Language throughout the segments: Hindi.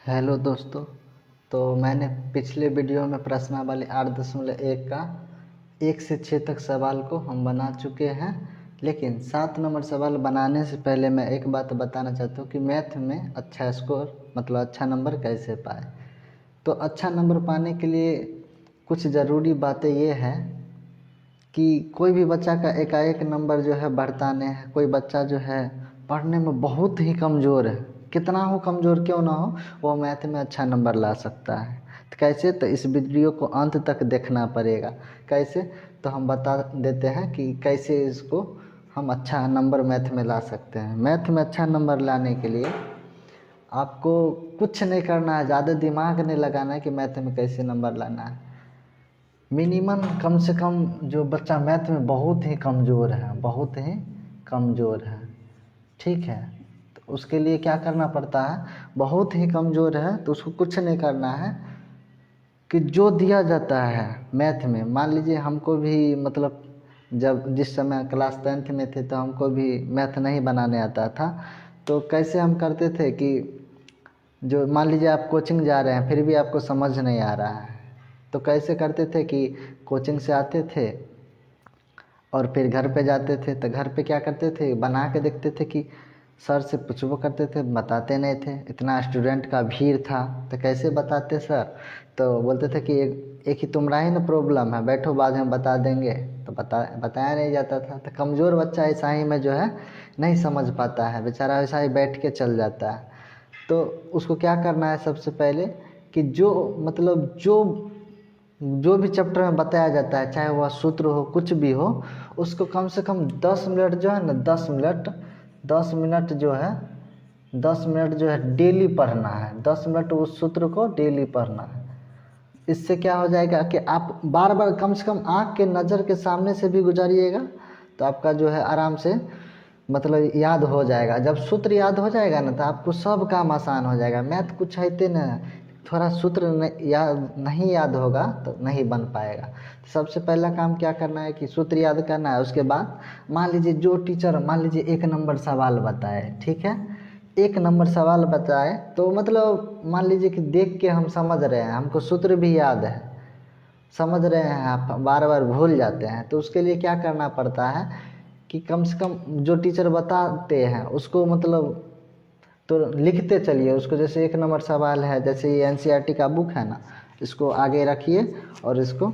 हेलो दोस्तों। तो मैंने पिछले वीडियो में प्रश्नावली 8.1 का 1 से 6 तक सवाल को हम बना चुके हैं। लेकिन 7 नंबर सवाल बनाने से पहले मैं एक बात बताना चाहता हूँ कि मैथ में अच्छा स्कोर मतलब अच्छा नंबर कैसे पाए। तो अच्छा नंबर पाने के लिए कुछ ज़रूरी बातें ये हैं कि कोई भी बच्चा का एकाएक नंबर जो है बढ़ता नहीं है। कोई बच्चा जो है पढ़ने में बहुत ही कमज़ोर है, कितना हो कमज़ोर क्यों ना हो, वो मैथ में अच्छा नंबर ला सकता है। तो कैसे? तो इस वीडियो को अंत तक देखना पड़ेगा। कैसे? तो हम बता देते हैं कि कैसे इसको हम अच्छा नंबर मैथ में ला सकते हैं। मैथ में अच्छा नंबर लाने के लिए आपको कुछ नहीं करना है, ज़्यादा दिमाग नहीं लगाना है कि मैथ में कैसे नंबर लाना है। मिनिमम कम से कम जो बच्चा मैथ में बहुत ही कमज़ोर है, बहुत ही कमज़ोर है, ठीक है, तो उसके लिए क्या करना पड़ता है? बहुत ही कमज़ोर है तो उसको कुछ नहीं करना है कि जो दिया जाता है मैथ में, मान लीजिए हमको भी मतलब जब जिस समय क्लास 10th में थे तो हमको भी मैथ नहीं बनाने आता था। तो कैसे हम करते थे कि जो मान लीजिए आप कोचिंग जा रहे हैं फिर भी आपको समझ नहीं आ रहा है, तो कैसे करते थे कि कोचिंग से आते थे और फिर घर पे जाते थे तो घर पे क्या करते थे, बना के देखते थे कि सर से पूछबो करते थे, बताते नहीं थे। इतना स्टूडेंट का भीड़ था तो कैसे बताते सर? तो बोलते थे कि एक ही तुम्हारा ही ना प्रॉब्लम है, बैठो बाद में बता देंगे। तो बताया नहीं जाता था। तो कमज़ोर बच्चा ऐसा ही में जो है नहीं समझ पाता है, बेचारा ऐसा ही बैठ के चल जाता है। तो उसको क्या करना है सबसे पहले कि जो मतलब जो भी चैप्टर में बताया जाता है, चाहे वह सूत्र हो कुछ भी हो, उसको कम से कम 10 मिनट जो है ना 10 मिनट जो है 10 मिनट जो है डेली पढ़ना है। 10 मिनट उस सूत्र को डेली पढ़ना है। इससे क्या हो जाएगा कि आप बार बार कम से कम आँख के नज़र के सामने से भी गुजारिएगा तो आपका जो है आराम से मतलब याद हो जाएगा। जब सूत्र याद हो जाएगा ना तो आपको सब काम आसान हो जाएगा। मैथ कुछ है ना, थोड़ा सूत्र नहीं याद होगा तो नहीं बन पाएगा। तो सबसे पहला काम क्या करना है कि सूत्र याद करना है। उसके बाद मान लीजिए जो टीचर मान लीजिए 1 नंबर सवाल बताए, ठीक है, 1 नंबर सवाल बताए तो मतलब मान लीजिए कि देख के हम समझ रहे हैं, हमको सूत्र भी याद है, समझ रहे हैं, आप बार बार भूल जाते हैं। तो उसके लिए क्या करना पड़ता है कि कम से कम जो टीचर बताते हैं उसको मतलब तो लिखते चलिए उसको। जैसे 1 नंबर सवाल है, जैसे ये NCERT का बुक है ना, इसको आगे रखिए और इसको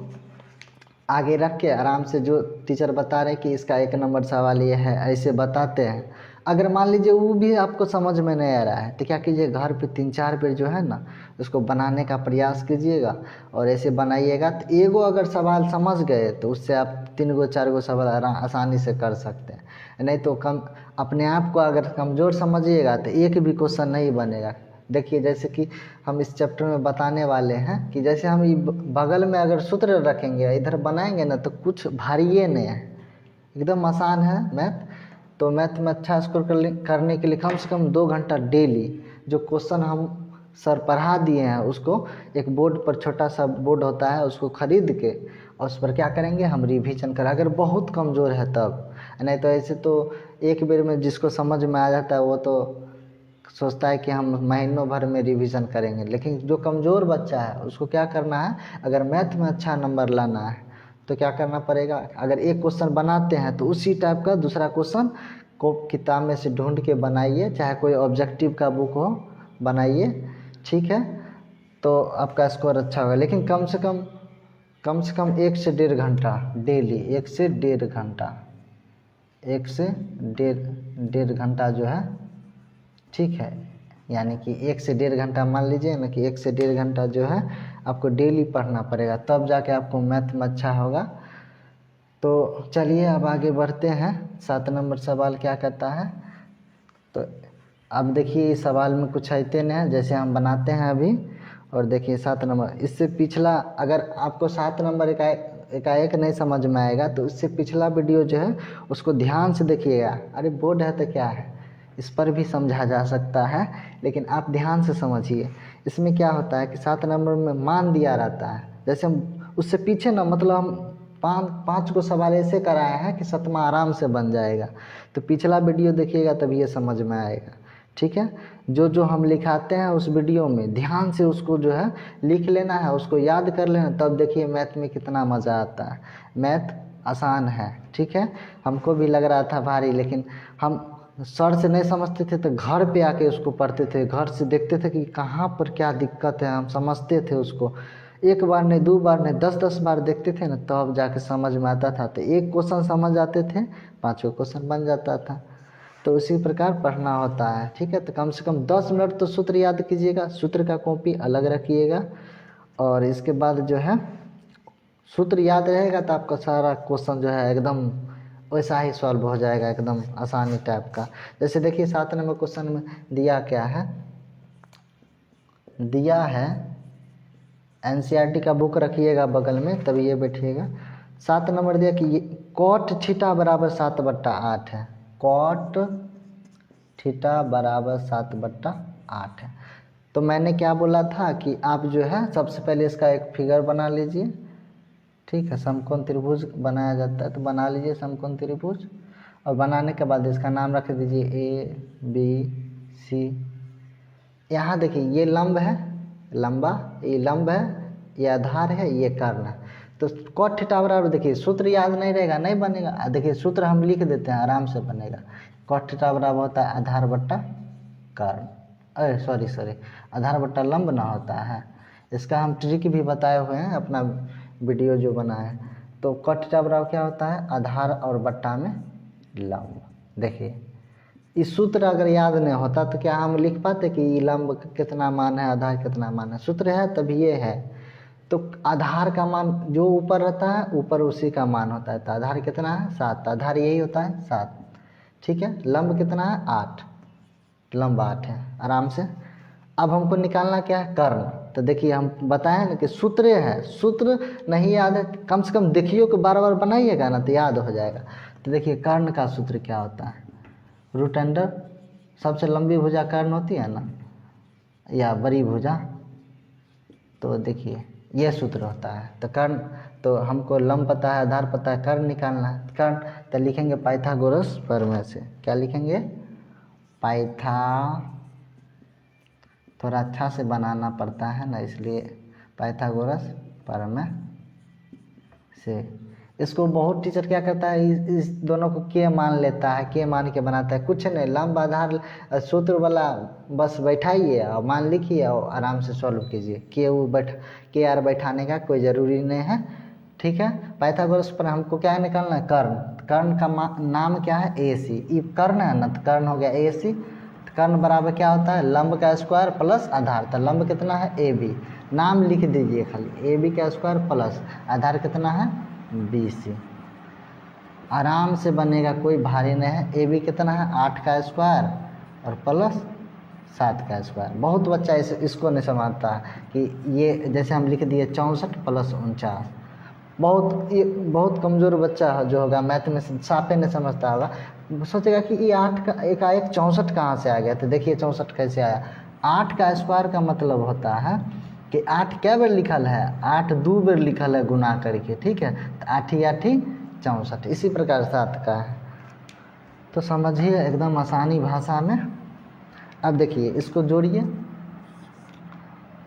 आगे रख के आराम से जो टीचर बता रहे हैं कि इसका 1 नंबर सवाल ये है, ऐसे बताते हैं। अगर मान लीजिए वो भी आपको समझ में नहीं आ रहा है तो क्या कीजिए, घर पे 3-4 बार जो है ना उसको बनाने का प्रयास कीजिएगा और ऐसे बनाइएगा। तो एगो अगर सवाल समझ गए तो उससे आप 3-4 सवाल आसानी से कर सकते हैं। नहीं तो कम अपने आप को अगर कमज़ोर समझिएगा तो एक भी क्वेश्चन नहीं बनेगा। देखिए जैसे कि हम इस चैप्टर में बताने वाले हैं कि जैसे हम बगल में अगर सूत्र रखेंगे इधर बनाएंगे ना तो कुछ भारी नहीं है, एकदम आसान है मैथ। तो मैथ में अच्छा स्कोर करने के लिए कम से कम 2 घंटा डेली जो क्वेश्चन हम सर पढ़ा दिए हैं उसको एक बोर्ड पर, छोटा सा बोर्ड होता है, उसको ख़रीद के और उस पर क्या करेंगे हम रिवीजन करें। अगर बहुत कमज़ोर है तब, नहीं तो ऐसे तो एक बार में जिसको समझ में आ जाता है वो तो सोचता है कि हम महीनों भर में रिवीजन करेंगे। लेकिन जो कमज़ोर बच्चा है उसको क्या करना है, अगर मैथ में अच्छा नंबर लाना है तो क्या करना पड़ेगा, अगर एक क्वेश्चन बनाते हैं तो उसी टाइप का दूसरा क्वेश्चन को किताब में से ढूंढ के बनाइए, चाहे कोई ऑब्जेक्टिव का बुक हो बनाइए, ठीक है, तो आपका स्कोर अच्छा होगा। लेकिन कम से कम 1 से 1.5 घंटा डेली, 1 से 1.5 घंटा, 1 से 1.5 घंटा जो है, ठीक है, यानी कि 1 से 1.5 घंटा मान लीजिए ना कि 1 से 1.5 घंटा जो है आपको डेली पढ़ना पड़ेगा, तब जाके आपको मैथ में अच्छा होगा। तो चलिए अब आगे बढ़ते हैं। 7 नंबर सवाल क्या कहता है, तो अब देखिए इस सवाल में कुछ ऐसे नहीं है जैसे हम बनाते हैं अभी। और देखिए 7 नंबर, इससे पिछला अगर आपको 7 नंबर एकाएक नहीं समझ में आएगा तो उससे पिछला वीडियो जो है उसको ध्यान से देखिएगा। अरे बोर्ड है तो क्या है, इस पर भी समझा जा सकता है, लेकिन आप ध्यान से समझिए। इसमें क्या होता है कि 7 नंबर में मान दिया रहता है, जैसे हम उससे पीछे ना मतलब हम 5 को सवाल ऐसे कराए हैं कि 7वां आराम से बन जाएगा। तो पिछला वीडियो देखिएगा तभी ये समझ में आएगा, ठीक है। जो जो हम लिखाते हैं उस वीडियो में ध्यान से उसको जो है लिख लेना है, उसको याद कर लेना, तब देखिए मैथ में कितना मज़ा आता है। मैथ आसान है, ठीक है। हमको भी लग रहा था भारी, लेकिन हम सर से नहीं समझते थे तो घर पे आके उसको पढ़ते थे, घर से देखते थे कि कहाँ पर क्या दिक्कत है, हम समझते थे उसको। एक बार नहीं, 2 बार नहीं, 10-10 बार देखते थे ना, तब जाके समझ में आता था। तो एक क्वेश्चन समझ आते थे, 5 क्वेश्चन बन जाता था। तो उसी प्रकार पढ़ना होता है, ठीक है। तो कम से कम 10 मिनट तो सूत्र याद कीजिएगा, सूत्र का कॉपी अलग रखिएगा, और इसके बाद जो है सूत्र याद रहेगा तो आपका सारा क्वेश्चन जो है एकदम वैसा ही सॉल्व हो जाएगा, एकदम आसानी टाइप का। जैसे देखिए 7 नंबर क्वेश्चन में दिया क्या है, दिया है एनसीईआरटी का बुक रखिएगा बगल में, तभी ये बैठिएगा। 7 नंबर दिया कि ये कॉट थीटा बराबर 7/8 है, कॉट थीटा बराबर 7/8 है। तो मैंने क्या बोला था कि आप जो है सबसे पहले इसका एक फिगर बना लीजिए, ठीक है। समकोण त्रिभुज बनाया जाता है, तो बना लीजिए समकोण त्रिभुज, और बनाने के बाद इसका नाम रख दीजिए ABC। यहाँ देखिए ये लंब है, लंबा, ये लंब है, ये आधार है, ये कर्ण है। तो कॉट थीटा बराबर, देखिए सूत्र याद नहीं रहेगा, नहीं बनेगा। देखिए सूत्र हम लिख देते हैं, आराम से बनेगा। कॉट थीटा बराबर होता है आधार बट्टा कर्ण, अरे सॉरी आधार बट्टा लंब ना होता है। इसका हम ट्रिक भी बताए हुए हैं अपना वीडियो जो बना है। तो कॉट थीटा बराबर क्या होता है, आधार और बट्टा में लंब। देखिए इस सूत्र अगर याद नहीं होता तो क्या हम लिख पाते कि लंब कितना मान है, आधार कितना मान है। सूत्र है तभी ये है। तो आधार का मान जो ऊपर रहता है, ऊपर उसी का मान होता है। तो आधार कितना है, 7, आधार यही होता है 7, ठीक है। लंब कितना है, 8, लंब 8 है, आराम से। अब हमको निकालना क्या है, कर्ण। तो देखिए हम बताएं ना कि सूत्र है, सूत्र नहीं याद है, कम से कम देखिए कि बार बार बनाइएगा ना तो याद हो जाएगा। तो देखिए कर्ण का सूत्र क्या होता है, रूट अंडर, सबसे लंबी भुजा कर्ण होती है ना, या बड़ी भुजा, तो देखिए ये सूत्र होता है। तो कर्ण, तो हमको लंब पता है, आधार पता है, कर्ण निकालना है। कर्ण तो लिखेंगे पाइथागोरस प्रमेय से, क्या लिखेंगे, थोड़ा अच्छा से बनाना पड़ता है ना, इसलिए पाइथागोरस प्रमेय से। इसको बहुत टीचर क्या करता है, इस दोनों को के मान लेता है, के मान के बनाता है। कुछ नहीं, लंब आधार सूत्र वाला बस बैठाइए और मान लिखिए और आराम से सॉल्व कीजिए। के आर बैठाने का कोई ज़रूरी नहीं है, ठीक है। पाइथागोरस पर हमको क्या है निकालना है, कर्ण। कर्ण का नाम क्या है, AC। ये कर्ण है ना, तो कर्ण हो गया AC। कर्ण बराबर क्या होता है, लंब का स्क्वायर प्लस आधार। तो लंब कितना है, AB, नाम लिख दीजिए खाली, AB का स्क्वायर प्लस आधार कितना है, BC। आराम से बनेगा, कोई भारी नहीं है। AB कितना है, 8 का स्क्वायर और प्लस 7 का स्क्वायर। बहुत बच्चा इसको नहीं समझता कि ये जैसे हम लिख दिए 64 प्लस 49। बहुत कमज़ोर बच्चा जो होगा मैथ में साफे नहीं समझता होगा, सोचेगा कि ये 8 का एकाएक 64 कहाँ से आ गया। तो देखिए 64 कैसे आया, 8 का स्क्वायर का मतलब होता है कि 8 क्या बार लिखल है, 8 2 बार लिखल है गुना करके, ठीक है। तो 8 8 64, इसी प्रकार 7 का है। तो समझिए एकदम आसानी भाषा में। अब देखिए इसको जोड़िए,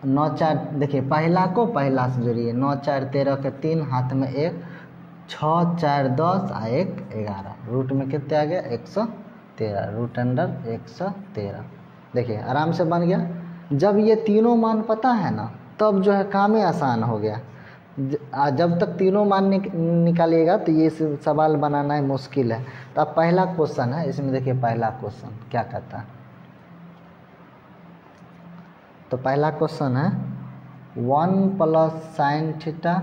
9 4, देखिए पहला को पहला से जोड़िए, 9 4 13 के 3, हाथ में 1, 6 4 10 आ 1 11, रूट में कितने आ गया, 113, रूट अंडर 113। देखिए आराम से बन गया। जब ये तीनों मान पता है ना, तब जो है काम ही आसान हो गया। जब तक तीनों मान निकालिएगा तो ये सवाल बनाना है मुश्किल है। तो अब पहला क्वेश्चन है, इसमें देखिए पहला क्वेश्चन क्या कहता है। तो पहला क्वेश्चन है 1 plus sine theta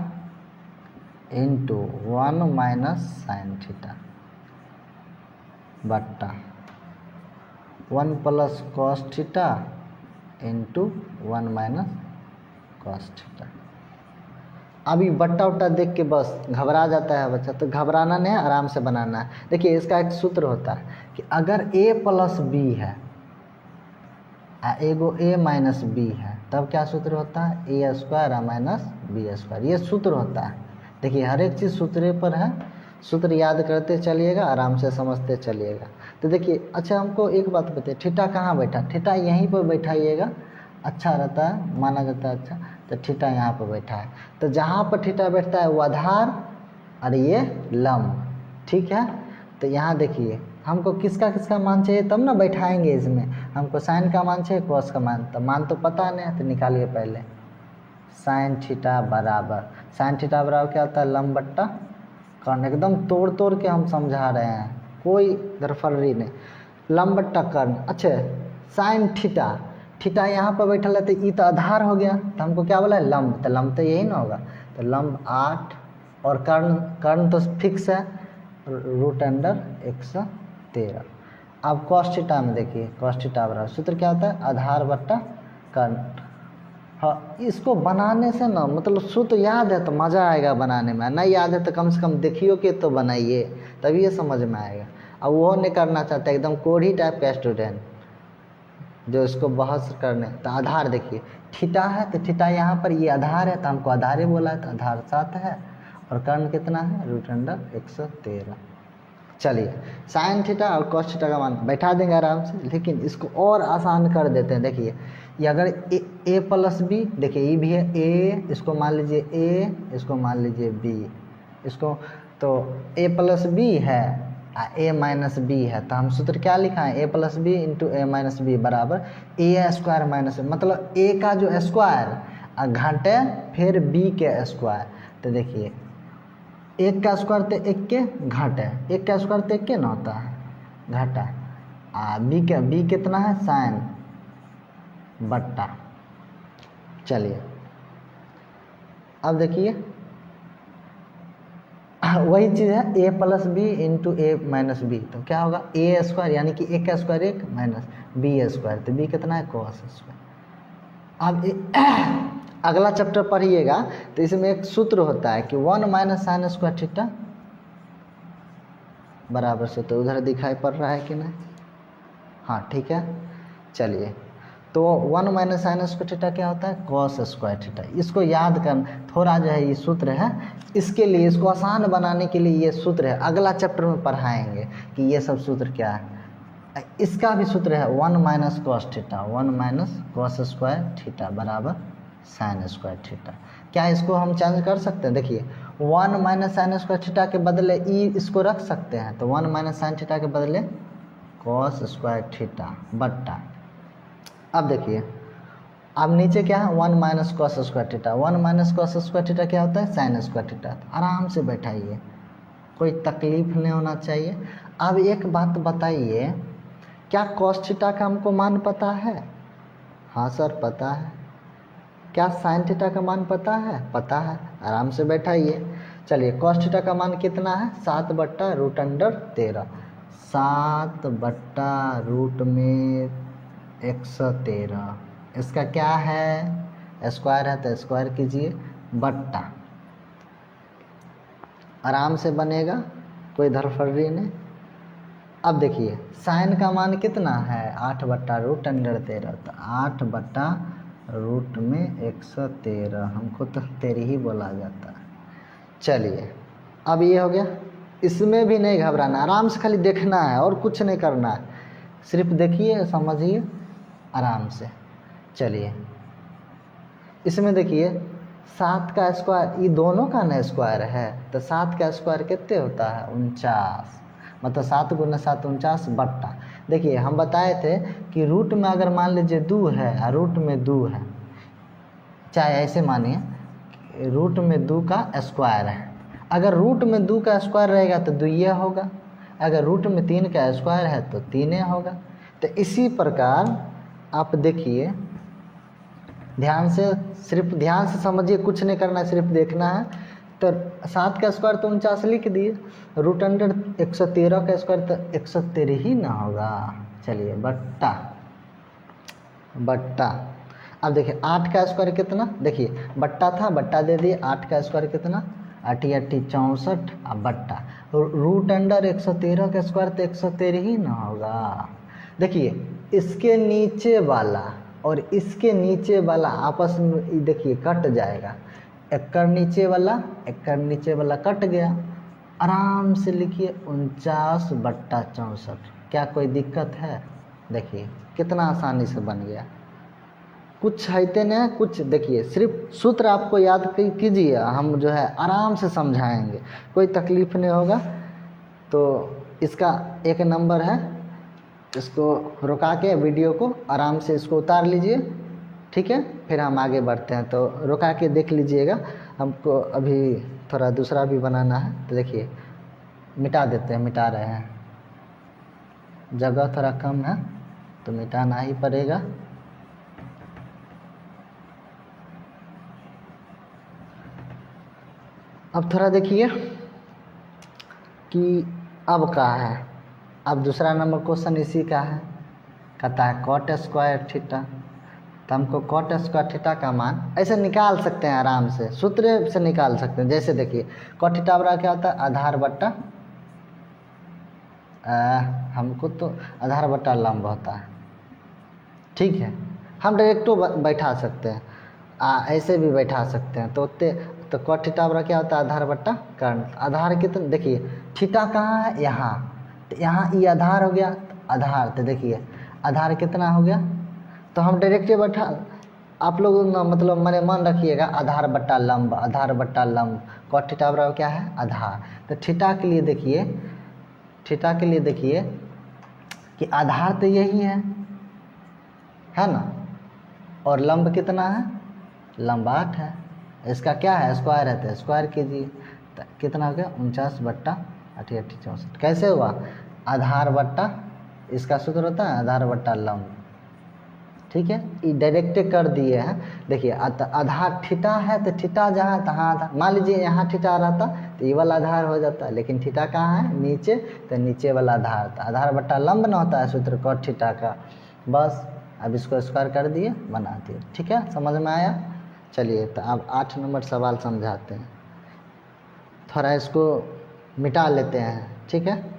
into 1 minus sine theta बट्टा 1 plus cos theta into 1 minus cos theta. अभी बट्टा उट्टा देख के बस घबरा जाता है बच्चा, तो घबराना नहीं है, आराम से बनाना है। देखिए इसका एक सूत्र होता है कि अगर a प्लस बी है, एगो a माइनस बी है, तब क्या सूत्र होता है, a square minus B square, ये सूत्र होता है। देखिए हर एक चीज़ सूत्रे पर है, सूत्र याद करते चलिएगा, आराम से समझते चलिएगा। तो देखिए, अच्छा हमको एक बात बताइए, थीटा कहाँ बैठा? थीटा यहीं पर बैठाइएगा, अच्छा रहता है, माना जाता है अच्छा। तो थीटा यहाँ पर बैठा है, तो जहाँ पर थीटा बैठता है वो आधार और ये लंब, ठीक है। तो यहाँ देखिए, हमको किसका किसका मान चाहिए तब ना बैठाएंगे इसमें। हमको साइन का मान चाहिए, कॉस का मान, तो मान तो पता नहीं है, तो निकालिए पहले। साइन थीटा बराबर, साइन थीटा बराबर क्या होता है? लंब बट्टा कर्ण। एकदम तोड़ तोड़ के हम समझा रहे हैं, कोई दरफर्री नहीं। लंब बट्टा कर्ण। अच्छा, साइन थीटा, थीटा यहाँ पर बैठा है तो ई तो आधार हो गया, तो हमको क्या बोला है? लंब, तो लंब तो यही ना होगा। तो लंब 8 और कर्ण, कर्ण तो फिक्स है, √113। अब कॉस थीटा में देखिए, कॉस थीटा बराबर सूत्र क्या होता है? आधार बट्टा कर्ण। हाँ, इसको बनाने से ना मतलब सूत्र याद है तो मज़ा आएगा बनाने में, नहीं याद है तो कम से कम देखियो के तो बनाइए, तभी ये समझ में आएगा। अब वो नहीं करना चाहता, एकदम कोढ़ी टाइप का स्टूडेंट जो इसको बहस करने, तो आधार देखिए, थीटा है तो थीटा यहाँ पर ये आधार है, तो हमको आधार ही बोला है, तो आधार 7 है और कर्ण कितना है? √113। चलिए, साइन थीटा और कॉस थीटा का मान बैठा देंगे आराम से, लेकिन इसको और आसान कर देते हैं। देखिए, ये अगर a प्लस बी, देखिए ये भी है a, इसको मान लीजिए a, इसको मान लीजिए b, इसको तो a प्लस बी है a माइनस बी है, तो हम सूत्र क्या लिखा है? a plus B into a minus B बराबर a स्क्वायर माइनस, मतलब a का जो स्क्वायर घाटे फिर b के स्क्वायर। तो देखिए, 1 का स्क्वायर तो 1 के घाट है, 1 का स्क्वायर तो 1 के ना होता है, घाटा। बी कितना है? साइन बट्टा। चलिए, अब देखिए वही चीज़ है, a plus B into A minus B, तो क्या होगा? a स्क्वायर, यानी कि 1 का स्क्वायर 1 माइनस बी स्क्वायर, तो b कितना है? Cos square. अब अगला चैप्टर पढ़िएगा तो इसमें एक सूत्र होता है कि 1 माइनस साइन स्क्वायर थीटा बराबर से, तो उधर दिखाई पड़ रहा है कि नहीं? हाँ, ठीक है। चलिए, तो 1 माइनस साइन स्क्वायर थीटा क्या होता है? Cos square theta. इसको याद कर, थोड़ा जो है ये सूत्र है, इसके लिए इसको आसान बनाने के लिए ये सूत्र है, अगला चैप्टर में पढ़ाएंगे कि ये सब सूत्र क्या है। इसका भी सूत्र है 1 minus cos theta, 1 minus cos square theta बराबर साइन स्क्वायर थीटा। क्या इसको हम चेंज कर सकते हैं? देखिए, 1 माइनस साइन स्क्वायर थीटा के बदले ई इसको रख सकते हैं, तो 1 माइनस साइन थीटा के बदले कॉस स्क्वायर थीटा बट्टा। अब देखिए, अब नीचे क्या है? 1 minus cos square theta, 1 minus cos square theta क्या होता है? Sine square theta. आराम से बैठाइए, कोई तकलीफ नहीं होना चाहिए। अब एक बात बताइए, क्या कॉस थीटा का हमको मान पता है? हाँ सर पता है। क्या साइन थीटा का मान पता है? पता है। आराम से बैठाइए। चलिए, कॉस थीटा का मान कितना है? 7 बट्टा √13, 7 बट्टा √113। इसका क्या है? स्क्वायर है तो स्क्वायर कीजिए, बट्टा, आराम से बनेगा, कोई धरफड़ी नहीं। अब देखिए, साइन का मान कितना है? 8 बट्टा √113, तो 8 बट्टा √113, हमको तो 13 ही बोला जाता है। चलिए, अब ये हो गया। इसमें भी नहीं घबराना, आराम से खाली देखना है और कुछ नहीं करना है, सिर्फ देखिए समझिए आराम से। चलिए, इसमें देखिए 7 का स्क्वायर, ये दोनों का ना स्क्वायर है, तो 7 का स्क्वायर कितने होता है? 49, मतलब 7 गुना 7 49 बट्टा। देखिए, हम बताए थे कि रूट में अगर मान लीजिए 2 है और रूट में 2 है, चाहे ऐसे मानिए रूट में 2 का स्क्वायर है, अगर रूट में 2 का स्क्वायर रहेगा तो 2 ये होगा, अगर रूट में 3 का स्क्वायर है तो 3 होगा। तो इसी प्रकार आप देखिए, ध्यान से, सिर्फ ध्यान से समझिए, कुछ नहीं करना है, सिर्फ देखना है। तो 7 का स्क्वायर तो 49 लिख दिए, √113 का स्क्वायर तो 113 ही ना होगा। चलिए, बट्टा बट्टा। अब देखिए 8 का स्क्वायर कितना? देखिए बट्टा था, बट्टा दे दिए। 8 का स्क्वायर कितना? 8 8 64, अब बट्टा √113 का स्क्वायर तो 113 ही ना होगा। देखिए, इसके नीचे वाला और इसके नीचे वाला आपस में देखिए कट जाएगा, एक नीचे वाला कट गया, आराम से लिखिए 49/64। क्या कोई दिक्कत है? देखिए कितना आसानी से बन गया। कुछ हैते न कुछ, देखिए सिर्फ सूत्र आपको याद कीजिए, हम जो है आराम से समझाएंगे, कोई तकलीफ नहीं होगा। तो इसका एक नंबर है, इसको रुका के वीडियो को आराम से इसको उतार लीजिए, ठीक है। फिर हम आगे बढ़ते हैं, तो रुका के देख लीजिएगा। हमको अभी थोड़ा दूसरा भी बनाना है, तो देखिए मिटा देते हैं, मिटा रहे हैं, जगह थोड़ा कम है तो मिटाना ही पड़ेगा। अब थोड़ा देखिए कि अब का है, अब दूसरा नंबर क्वेश्चन इसी का है। कहता है कॉट स्क्वायर थीटा, तो हमको कॉट स्क्वायर थीटा का मान ऐसे निकाल सकते हैं, आराम से सूत्र से निकाल सकते हैं। जैसे देखिए कॉट थीटा बराबर क्या होता है, आधार बट्टा हमको तो आधार बट्टा लंब होता है, ठीक है। हम डायरेक्टो बैठा सकते हैं, ऐसे भी बैठा सकते हैं। तो कॉट थीटा बराबर क्या होता है, आधार बट्टा कर्ण। आधार कितना, देखिए थीटा कहाँ है, यहाँ, तो यहाँ ये आधार हो गया, आधार, तो देखिए आधार कितना हो गया, तो हम डायरेक्ट बैठा, आप लोग ना मतलब मैंने मन रखिएगा, आधार बट्टा लंब, आधार बट्टा लंब, कॉट थीटा बराबर क्या है, आधार। तो थीटा के लिए देखिए, थीटा के लिए देखिए कि आधार तो यही है ना, और लंब कितना है, लंब 8 है। इसका क्या है, स्क्वायर है, तो स्क्वायर कीजिए, तो कितना हो गया 49/8 कैसे हुआ, आधार बट्टा, इसका सूत्र होता है आधार बट्टा लंब, ठीक है। ये डायरेक्ट कर दिए हैं। देखिए आधार थीटा है, तो थीटा जहाँ तहाँ आधार, मान लीजिए यहाँ थीटा रहता तो ये वाला आधार हो जाता, लेकिन थीटा कहाँ है, नीचे, तो नीचे वाला आधार था। आधार बट्टा लंब ना होता है सूत्र कॉट थीटा का। बस अब इसको स्क्वायर कर दिए, बना दिए, ठीक है, समझ में आया। चलिए तो अब 8 नंबर सवाल समझाते हैं, थोड़ा इसको मिटा लेते हैं, ठीक है।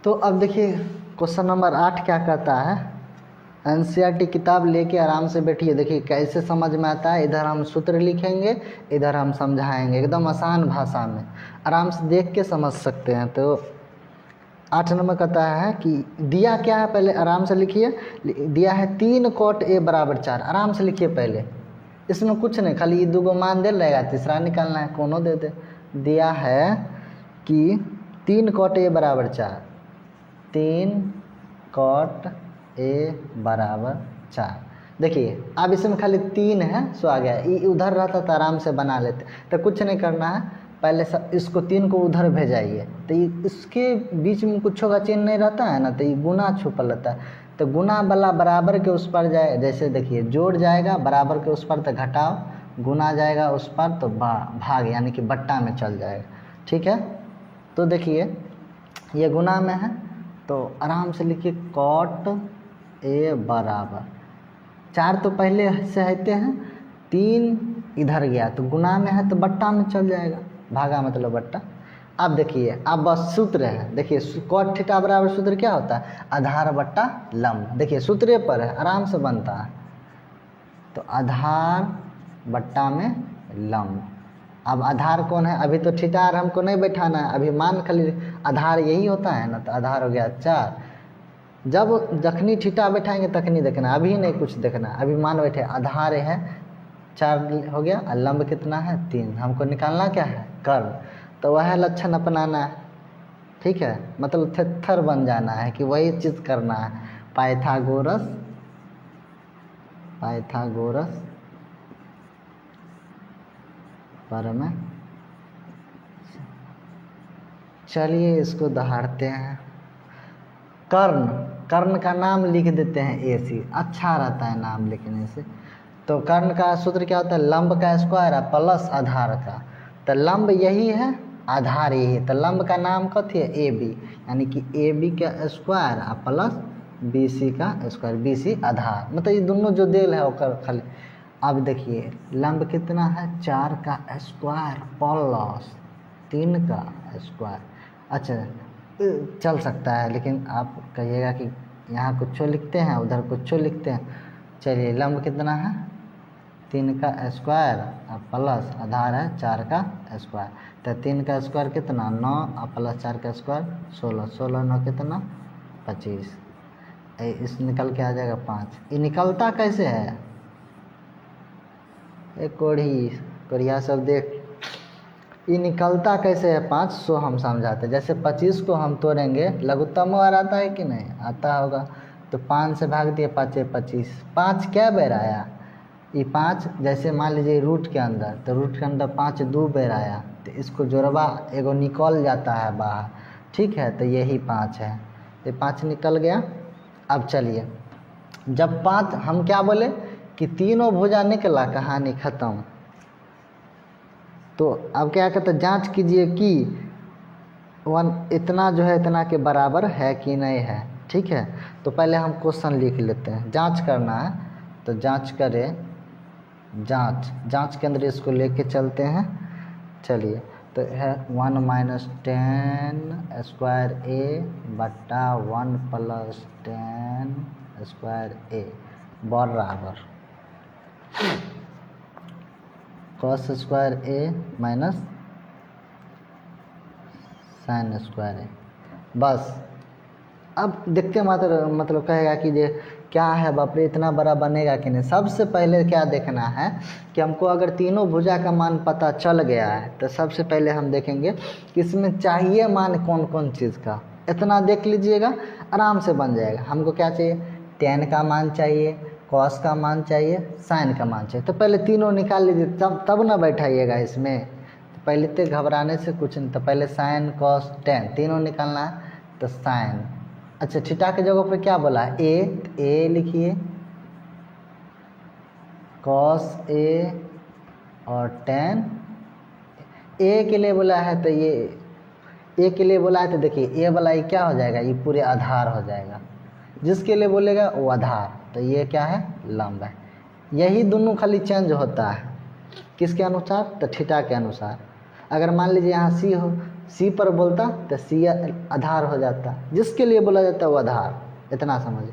तो अब देखिए क्वेश्चन नंबर 8 क्या कहता है, एनसीईआरटी किताब लेके आराम से बैठिए, देखिए कैसे समझ में आता है। इधर हम सूत्र लिखेंगे, इधर हम समझाएंगे, एकदम आसान भाषा में, आराम से देख के समझ सकते हैं। तो 8 नंबर कहता है कि दिया क्या है, पहले आराम से लिखिए, दिया है 3 cot a बराबर 4, आराम से लिखिए पहले, इसमें कुछ नहीं, खाली ये 2 मान दे रहेगा, तीसरा निकालना है, कोनो दे दे। दिया है कि 3 cot a बराबर 4, 3 cot a बराबर 4। देखिए अब इसमें खाली 3 है, सो आ गया, ये उधर रहता तो आराम से बना लेते, तो कुछ नहीं करना है, पहले सब इसको 3 को उधर भेजाइए, तो ये इसके बीच में कुछ का चिन्ह नहीं रहता है ना, तो ये गुना छुपा रहता है, तो गुना वाला बराबर के उस पर जाए, जैसे देखिए जोड़ जाएगा बराबर के उस पर तो घटाओ, गुना जाएगा उस पर तो भाग, यानी कि बट्टा में चल जाएगा, ठीक है। तो देखिए ये गुना में है, तो आराम से लिखिए कॉट ए बराबर 4, तो पहले से रहते हैं, 3 इधर गया तो गुना में है तो बट्टा में चल जाएगा, भागा मतलब बट्टा। अब देखिए अब बस सूत्र है, देखिए कॉट थीटा बराबर सूत्र क्या होता है, आधार बट्टा लंब, देखिए सूत्र पर है, आराम से बनता है, तो आधार बट्टा में लंब। अब आधार कौन है, अभी तो थीटा हमको नहीं बैठाना है, अभी मान खाली आधार यही होता है ना, तो आधार हो गया 4, जब जखनी थीटा बैठाएंगे तखनी देखना, अभी नहीं कुछ देखना, अभी मान बैठे आधार है 4 हो गया, और लंब कितना है 3, हमको निकालना क्या है कर्ण, तो वह लक्षण अपनाना है, ठीक है, मतलब थेथर बन जाना है कि वही चीज़ करना है, पाइथागोरस प्रमेय। चलिए इसको दहाड़ते हैं, कर्ण का नाम लिख देते हैं AC, अच्छा रहता है नाम लिखने से। तो कर्ण का सूत्र क्या होता है, लंब का स्क्वायर है प्लस आधार का, तो लंब यही है, आधार यही है, तो लंब का नाम कथी है AB, यानी कि AB का स्क्वायर प्लस BC का स्क्वायर, BC आधार, मतलब ये दोनों जो देल है वो खाली। अब देखिए लंब कितना है 4 का स्क्वायर प्लस 3 का स्क्वायर, अच्छा चल सकता है, लेकिन आप कहिएगा कि यहाँ कुछ लिखते हैं उधर कुछ लिखते हैं। चलिए लंब कितना है 3 का स्क्वायर और प्लस आधार है 4 का स्क्वायर। तो 3 का स्क्वायर कितना 9 और प्लस 4 का स्क्वायर 16, 16 9 कितना 25। इस निकल के आ जाएगा 5। ये निकलता कैसे है, एक कोढ़िया सब देख, ये निकलता कैसे है 5, सो हम समझाते हैं। जैसे 25 को हम तोड़ेंगे, लघुत्तम वार आता है कि नहीं, आता होगा। तो 5 से भाग दिए 5 25, 5 क्या बेर आया, ये 5 जैसे मान लीजिए रूट के अंदर, तो रूट के अंदर 5 2 बेर आया, तो इसको जोड़वा एगो निकल जाता है बाहर, ठीक है। तो यही 5 है, ये 5 निकल गया। अब चलिए, जब 5 हम क्या बोले कि तीनों भुजा निकला, कहानी ख़त्म। तो अब क्या कहते हैं, जांच कीजिए कि 1 इतना जो है इतना के बराबर है कि नहीं है, ठीक है। तो पहले हम क्वेश्चन लिख लेते हैं, जांच करना है। तो जांच करें, जांच के अंदर इसको लेके चलते हैं। चलिए, तो है 1 माइनस 10 स्क्वायर ए बट्टा 1 प्लस 10 स्क्वायर ए बराबर कॉस स्क्वायर ए माइनस साइन स्क्वायर ए। बस अब देखते मात्र मतलब कहेगा कि ये क्या है, बाप रे इतना बड़ा बनेगा कि नहीं। सबसे पहले क्या देखना है कि हमको अगर तीनों भुजा का मान पता चल गया है, तो सबसे पहले हम देखेंगे कि इसमें चाहिए मान कौन कौन चीज़ का। इतना देख लीजिएगा, आराम से बन जाएगा। हमको क्या चाहिए, tan का मान चाहिए, cos का मान चाहिए, sin का मान चाहिए। तो पहले तीनों निकाल लीजिए, तब ना बैठाइएगा इसमें। तो पहले तो घबराने से कुछ नहीं, तो पहले sin cos tan तीनों निकालना है। तो sin, अच्छा थीटा के जगह पे क्या बोला है, ए लिखिए, cos a और tan a के लिए बोला है। तो ये a के लिए बोला है, तो देखिए a वाला ये क्या हो जाएगा, ये पूरे आधार हो जाएगा। जिसके लिए बोलेगा वो आधार, तो ये क्या है, लंब है। यही दोनों खाली चेंज होता है, किसके अनुसार, तो थीटा के अनुसार। अगर मान लीजिए यहाँ सी हो, सी पर बोलता तो सी आधार हो जाता, जिसके लिए बोला जाता है वो आधार। इतना समझिए।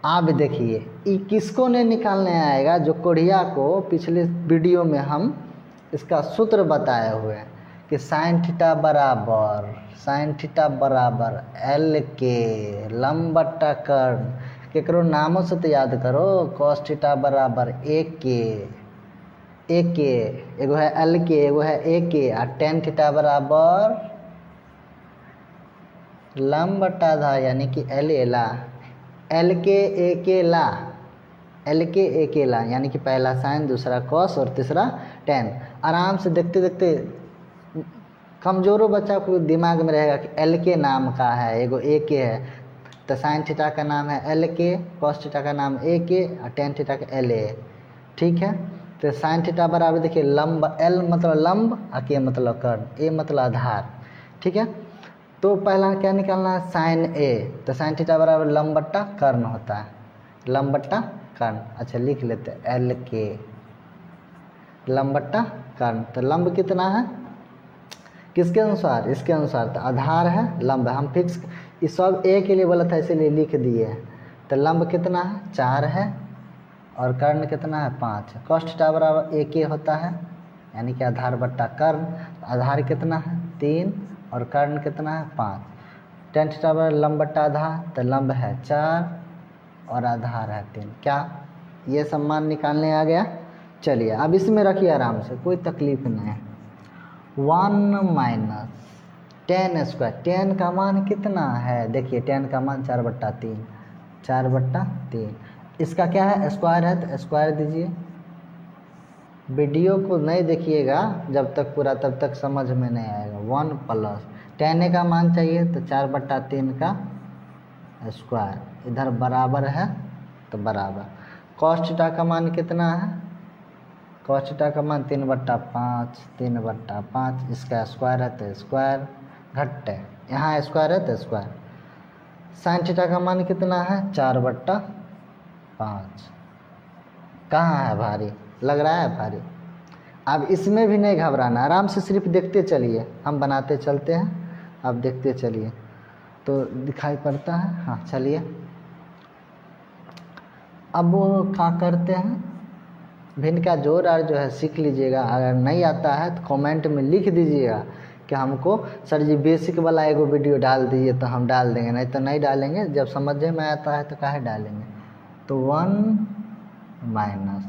आप देखिए ये किसको नहीं निकालने आएगा, जो कोढ़िया को पिछले वीडियो में हम इसका सूत्र बताए हुए हैं कि साइन थीटा बराबर एल के लंब बट्टा कर्ण, केकरो नामों से तो याद करो, कॉस थीटा बराबर ए के एगो है एल के, एगो है ए के, और टेन थीटा बराबर लंब बट्टा आधार यानी कि एल के ए के ला यानी कि पहला साइन, दूसरा कॉस और तीसरा टेन। आराम से देखते देखते कमजोरों बच्चा को दिमाग में रहेगा कि एल के नाम का है, एगो ए के है, तो साइन थीटा का नाम है एल के, कॉस थीटा का नाम ए के, और टेन थीटा का एल ए, ठीक है। तो साइन थीटा बराबर देखिए लंब, एल मतलब लंब और के मतलब कर्ण, ए मतलब आधार, ठीक है। तो पहला क्या निकालना है, साइन ए, तो साइन थीटा बराबर लंब बट्टा कर्ण होता है, लंब बट्टा कर्ण। अच्छा लिख लेते हैं एल के लंब बट्टा कर्ण। तो लंब कितना है, किसके अनुसार, इसके अनुसार। तो आधार है, लंब है, हम फिक्स इस सब ए के लिए बोला था इसीलिए लिख दिए। तो लंब कितना है 4 है, और कर्ण कितना है 5। कॉस थीटा बराबर ए के होता है, यानी कि आधार बट्टा कर्ण। आधार कितना है 3 और कर्ण कितना है 5। टेन थीटा बराबर लंब बट्टा आधार, तो लंब है 4 और आधार है 3। क्या ये सम्मान निकालने आ गया। चलिए अब इसमें रखिए आराम से, कोई तकलीफ नहीं है। 1 माइनस 10 स्क्वायर, 10 का मान कितना है, देखिए 10 का मान 4/3, 4/3। इसका क्या है, स्क्वायर है, तो स्क्वायर दीजिए। वीडियो को नहीं देखिएगा जब तक पूरा, तब तक समझ में नहीं आएगा। 1 प्लस 10 का मान चाहिए, तो 4/3 का स्क्वायर, इधर बराबर है तो बराबर। कॉस थीटा का मान कितना है, कॉस थीटा का मान 3/5, इसका स्क्वायर है तो स्क्वायर घट्टे, यहाँ स्क्वायर है तो स्क्वायर। साइन थीटा का मान कितना है 4/5। कहाँ है भारी, लग रहा है भारी। अब इसमें भी नहीं घबराना, आराम से सिर्फ देखते चलिए, हम बनाते चलते हैं, आप देखते चलिए तो दिखाई पड़ता है। हाँ चलिए अब वो क्या करते हैं, भिन्न का जोड़ और जो है सीख लीजिएगा। अगर नहीं आता है तो कमेंट में लिख दीजिएगा कि हमको सर जी बेसिक वाला एगो वीडियो डाल दीजिए, तो हम डाल देंगे, नहीं तो नहीं डालेंगे। जब समझ में आता है तो काहे डालेंगे। तो 1 माइनस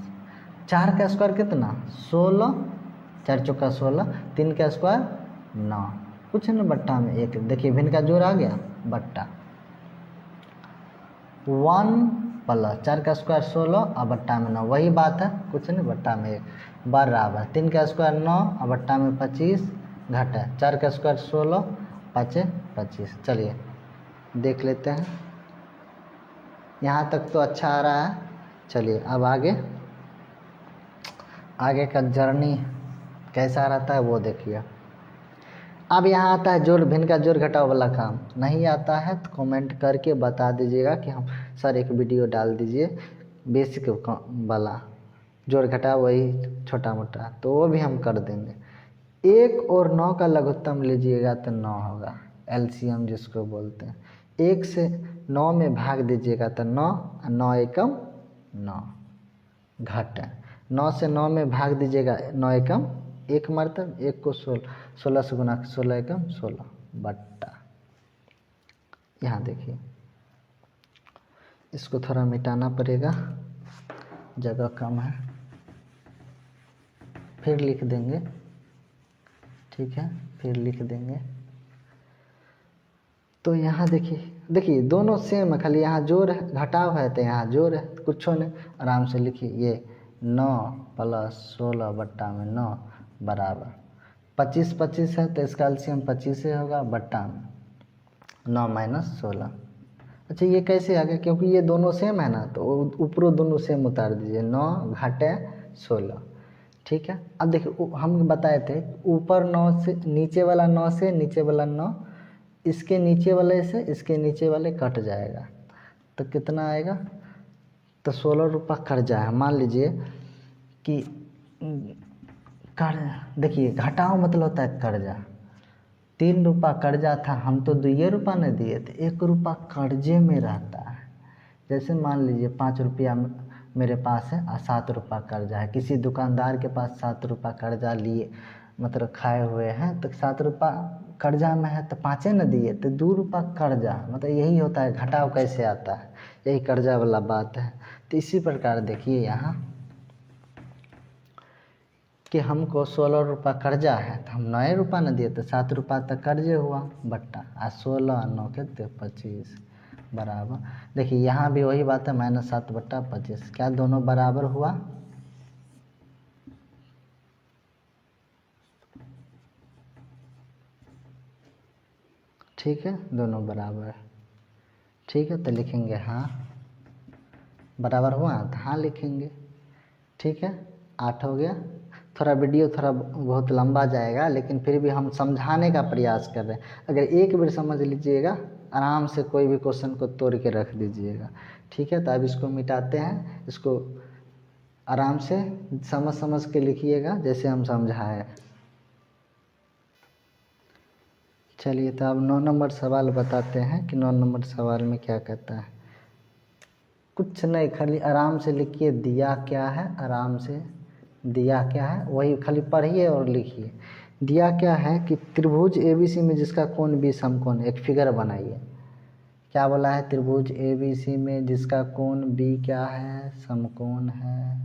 4 का स्क्वायर कितना 16, 4 चौका 16, 3 का स्क्वायर 9, कुछ नहीं बट्टा में 1। देखिए भिन्न का जोड़ आ गया बट्टा 1 प्लस 4 का स्क्वायर 16 और बट्टा में 9, वही बात है, कुछ नहीं बट्टा में 1 बराबर 3 का स्क्वायर 9 और बट्टा में 25 घटा 4 का स्क्वायर 16 5 25। चलिए देख लेते हैं, यहाँ तक तो अच्छा आ रहा है। चलिए अब आगे का जर्नी कैसा रहता है वो देखिए। अब यहाँ आता है जोड़, भिन्न का जोड़ घटाव वाला काम। नहीं आता है तो कमेंट करके बता दीजिएगा कि हम सर एक वीडियो डाल दीजिए बेसिक वाला जोड़ घटाव, वही छोटा मोटा, तो वो भी हम कर देंगे। 1 और 9 का लघुत्तम लीजिएगा तो 9 होगा, एलसीएम जिसको बोलते हैं। 1 से 9 में भाग दीजिएगा तो 9, 9 एकम 9 घटा 9 से 9 में भाग दीजिएगा 9 एकम 1 मतलब 1 को 16 से गुना 16 एकम 16 बट्टा। यहाँ देखिए इसको थोड़ा मिटाना पड़ेगा, जगह कम है, फिर लिख देंगे, ठीक है, फिर लिख देंगे। तो यहाँ देखिए दोनों सेम है, खाली यहाँ जोड़ है घटाव है तो यहाँ जोड़ है, कुछ नहीं, आराम से लिखिए। ये 9 प्लस 16 बट्टा में 9 बराबर 25 25 है तो इसका एलसीएम 25 से होगा बट्टा में 9 माइनस 16। अच्छा ये कैसे आ गया, क्योंकि ये दोनों सेम है ना, तो ऊपरों दोनों सेम उतार दीजिए, 9 घटे 16, ठीक है। अब देखिए हम बताए थे ऊपर 9 से नीचे वाला 9 से नीचे वाला 9, इसके नीचे वाले से इसके नीचे वाले कट जाएगा तो कितना आएगा, तो 16 रुपये कर्जा है। मान लीजिए कि देखिए घटाओ मतलब होता है कर्जा, 3 रुपया कर्जा था, हम तो 2 रुपया न दिए थे, 1 रुपया कर्जे में रहता है। जैसे मान लीजिए 5 रुपया मेरे पास है और 7 रुपया कर्जा है, किसी दुकानदार के पास 7 रुपया कर्जा लिए मतलब खाए हुए हैं, तो 7 रुपया कर्जा में है तो 5 न दिए तो 2 रुपया कर्जा, मतलब यही होता है घटाव कैसे आता है, यही कर्जा वाला बात है। तो इसी प्रकार देखिए यहाँ कि हमको 16 रुपया कर्जा है तो हम 9 रुपया न दिए तो 7 रुपया तक कर्जे हुआ बट्टा, और 16 9 के 25 बराबर। देखिए यहाँ भी वही बात है, -7 बट्टा 25, क्या दोनों बराबर हुआ, ठीक है, दोनों बराबर है, ठीक है। तो लिखेंगे हाँ बराबर हुआ, तो हाँ लिखेंगे, ठीक है। 8 हो गया। थोड़ा वीडियो थोड़ा बहुत लंबा जाएगा, लेकिन फिर भी हम समझाने का प्रयास कर रहे हैं। अगर एक बार समझ लीजिएगा आराम से कोई भी क्वेश्चन को तोड़ के रख दीजिएगा, ठीक है। तो अब इसको मिटाते हैं, इसको आराम से समझ के लिखिएगा जैसे हम समझाए। चलिए तो अब 9 नंबर सवाल बताते हैं कि 9 नंबर सवाल में क्या कहता है। कुछ नहीं, खाली आराम से लिखिए दिया क्या है, आराम से दिया क्या है वही खाली पढ़िए और लिखिए। दिया क्या है कि त्रिभुज एबीसी में जिसका कोण बी समकोण, एक फिगर बनाइए। क्या बोला है, त्रिभुज एबीसी में जिसका कोण बी क्या है, समकोण है।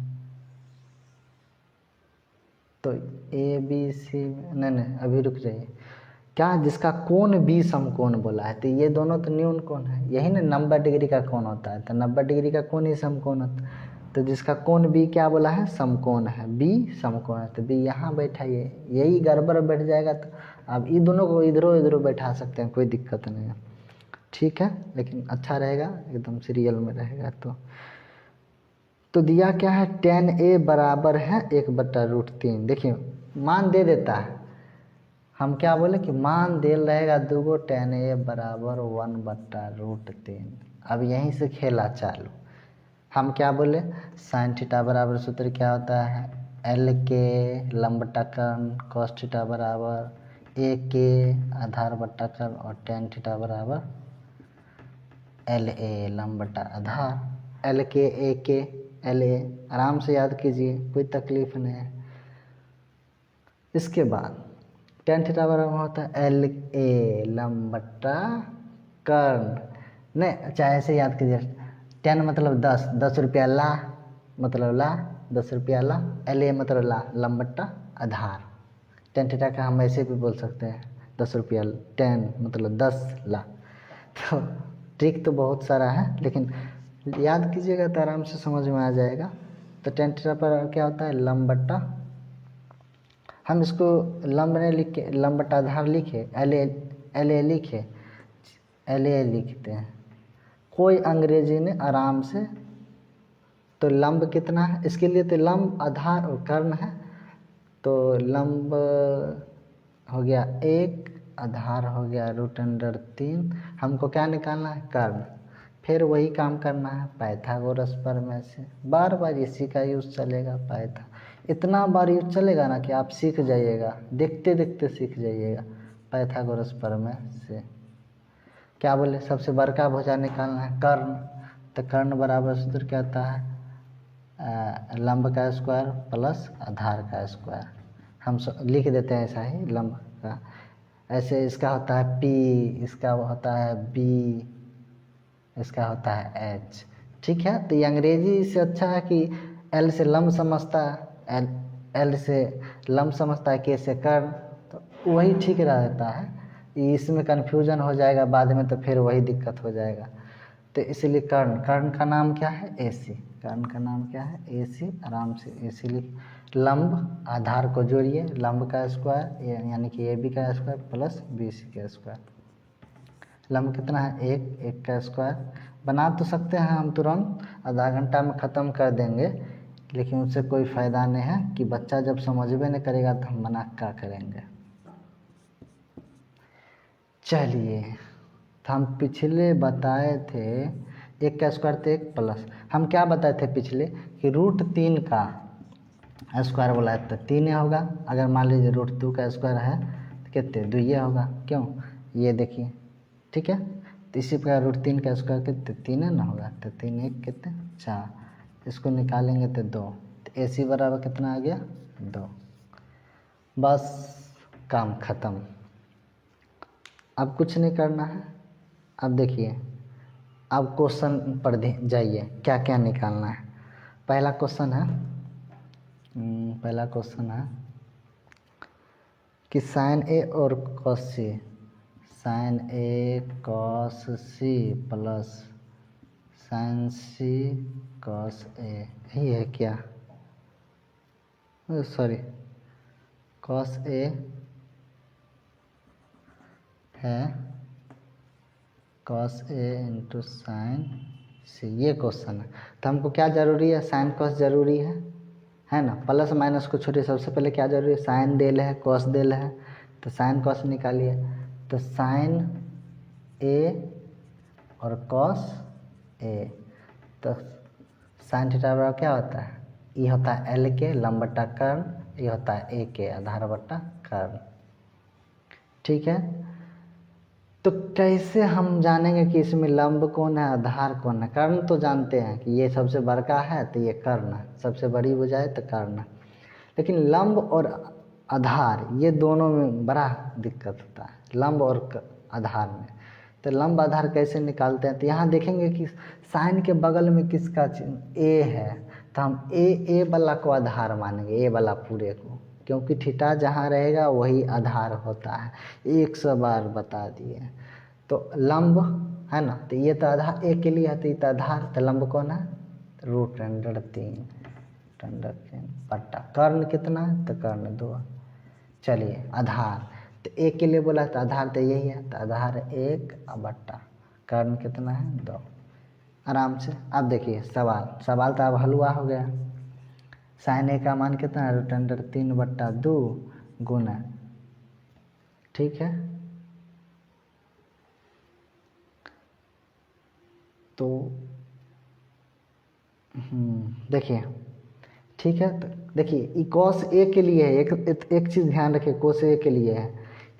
तो एबीसी नहीं अभी रुक जाइए, क्या जिसका कोण बी समकोण बोला है, तो ये दोनों तो न्यून कोण है, यही ना 90 डिग्री का कोण होता है, तो 90 डिग्री का कोण ही समकोण होता है। तो जिसका कोण बी क्या बोला है, समकोण है, बी समकोण है, तो बी यहाँ बैठाइए, यही गड़बड़ बैठ जाएगा तो अब ये दोनों को इधरों इधरों बैठा सकते हैं, कोई दिक्कत नहीं है, ठीक है। लेकिन अच्छा रहेगा, एकदम सीरियल में रहेगा। तो दिया क्या है, tan a बराबर है 1/√3। देखिए मान दे देता है, हम क्या बोले कि मान दे रहेगा 2 गो, tan a बराबर 1/√3। अब यहीं से खेला चालू। हम क्या बोले, sin थीटा बराबर सूत्र क्या होता है, L के लंबटाकरण cos थीटा बराबर a के आधार बट्टाकरण और tan थीटा बराबर LA लंब बटा आधार, L के A के LA, आराम से याद कीजिए, कोई तकलीफ नहीं है। इसके बाद tan थीटा बराबर होता है LA लंब बट्टा कर्ण, नहीं चाहे ऐसे याद कीजिए, tan मतलब 10, 10 रुपया ला मतलब ला, 10 रुपया ला, LA मतलब ला, लंब बट्टा आधार। tan थीटा का हम ऐसे भी बोल सकते हैं 10 रुपया, tan मतलब 10 ला। तो ट्रिक तो बहुत सारा है, लेकिन याद कीजिएगा तो आराम से समझ में आ जाएगा। तो tan थीटा पर क्या होता है लंब बट्टा, हम इसको लंब नहीं लिख के लंब बट्टा आधार लिखे, LA लिखे, LA लिखते हैं। कोई अंग्रेजी ने आराम से, तो लंब कितना है इसके लिए, तो लंब आधार और कर्ण है, तो लंब हो गया 1, आधार हो गया √3। हमको क्या निकालना है कर्ण। फिर वही काम करना है पाइथागोरस प्रमेय से, बार बार इसी का यूज़ चलेगा। इतना बार यूज़ चलेगा ना कि आप सीख जाइएगा, देखते देखते सीख जाइएगा। पाइथागोरस प्रमेय से क्या बोले, सबसे बड़का भुजा निकालना है कर्ण, तो कर्ण बराबर सूत्र क्या होता है लंब का स्क्वायर प्लस आधार का स्क्वायर। हम लिख देते हैं ऐसा ही लंब का, ऐसे इसका होता है P, इसका होता है B, इसका होता है H। ठीक है, तो ये अंग्रेजी से अच्छा है कि L से लंब समझता है, L से लंब समझता है, K से कर्ण, तो वही ठीक रहता है। इसमें कन्फ्यूजन हो जाएगा बाद में, तो फिर वही दिक्कत हो जाएगा। तो इसलिए कर्ण का नाम क्या है AC, कर्ण का नाम क्या है AC, आराम से AC लिख। लंब आधार को जोड़िए, लंब का स्क्वायर यानी कि AB का स्क्वायर प्लस BC का स्क्वायर। लंब कितना है 1 का स्क्वायर। बना तो सकते हैं हम तुरंत, आधा घंटा में ख़त्म कर देंगे, लेकिन उससे कोई फ़ायदा नहीं है कि बच्चा जब समझबे नहीं करेगा तो हम मना क्या करेंगे। चलिए, तो हम पिछले बताए थे 1 का स्क्वायर तो 1 प्लस, हम क्या बताए थे पिछले कि √3 का स्क्वायर बोला है तो 3 होगा। अगर मान लीजिए √2 का स्क्वायर है तो कितने 2 होगा, क्यों ये देखिए। ठीक है, तो इसी प्रकार √3 का स्क्वायर कितने 3 ना होगा, तो 3 1 कितने 4, इसको निकालेंगे तो 2, तो AC बराबर कितना आ गया 2। बस काम ख़त्म, अब कुछ नहीं करना है। अब देखिए, अब क्वेश्चन पर जाइए, क्या क्या निकालना है। पहला क्वेश्चन है कि sin A और cos C, sin A cos C plus sin C cos A, यही है क्या, सॉरी cos A है cos A into sin C, ये क्वेश्चन है। तो हमको क्या ज़रूरी है, sin cos ज़रूरी है ना, प्लस माइनस को छोड़िए, सबसे पहले क्या ज़रूरी है sin देल है cos देल है, तो sin cos निकालिए। तो sin A और cos A, तो sin थीटा बराबर क्या होता है, ये होता है L के लंब बट्टा कर्ण, ये होता है A के आधार बट्टा कर्ण। ठीक है, तो कैसे हम जानेंगे कि इसमें लंब कौन है आधार कौन है। कर्ण तो जानते हैं कि ये सबसे बड़का है तो ये कर्ण है, सबसे बड़ी भुजा है तो कर्ण है, लेकिन लंब और आधार ये दोनों में बड़ा दिक्कत होता है, लंब और आधार में। तो लंब आधार कैसे निकालते हैं, तो यहाँ देखेंगे कि साइन के बगल में किसका चिन्ह A है, तो हम A वाला को आधार मानेंगे, A वाला पूरे को, क्योंकि थीटा जहाँ रहेगा वही आधार होता है, 100 बार बता दिए। तो लंब है ना, तो ये तो आधार A के लिए है, तो ये तो आधार, तो लंब कौन है √3 बट्टा कर्ण कितना है, तो कर्ण 2। चलिए आधार, तो A के लिए बोला तो आधार तो यही है, तो आधार 1 बट्टा कर्ण कितना है 2। आराम से अब देखिए सवाल तो अब हलवा हो गया। sin A का मान कितना है √3 बट्टा 2 गुना, ठीक है, तो देखिए ठीक है, तो देखिए cos A के लिए है, एक चीज़ ध्यान रखिए, cos A के लिए है,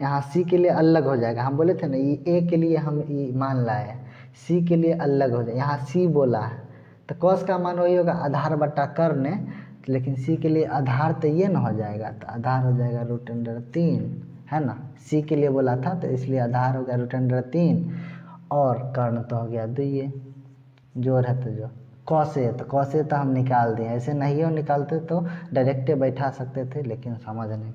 यहाँ C के लिए अलग हो जाएगा। हम बोले थे ना ये A के लिए हम ये मान लाए, C के लिए अलग हो जाए, यहाँ C बोला है तो कॉस का मान वही होगा आधार बटा कर्ण, लेकिन सी के लिए आधार तो ये ना हो जाएगा, तो आधार हो जाएगा √3 है ना। सी के लिए बोला था तो इसलिए आधार हो गया √3 और कर्ण तो हो गया 2, जोड़ है तो जो कौसे, तो कौसे तो हम निकाल दिए, ऐसे नहीं हो निकालते तो डायरेक्ट बैठा सकते थे, लेकिन समझ नहीं।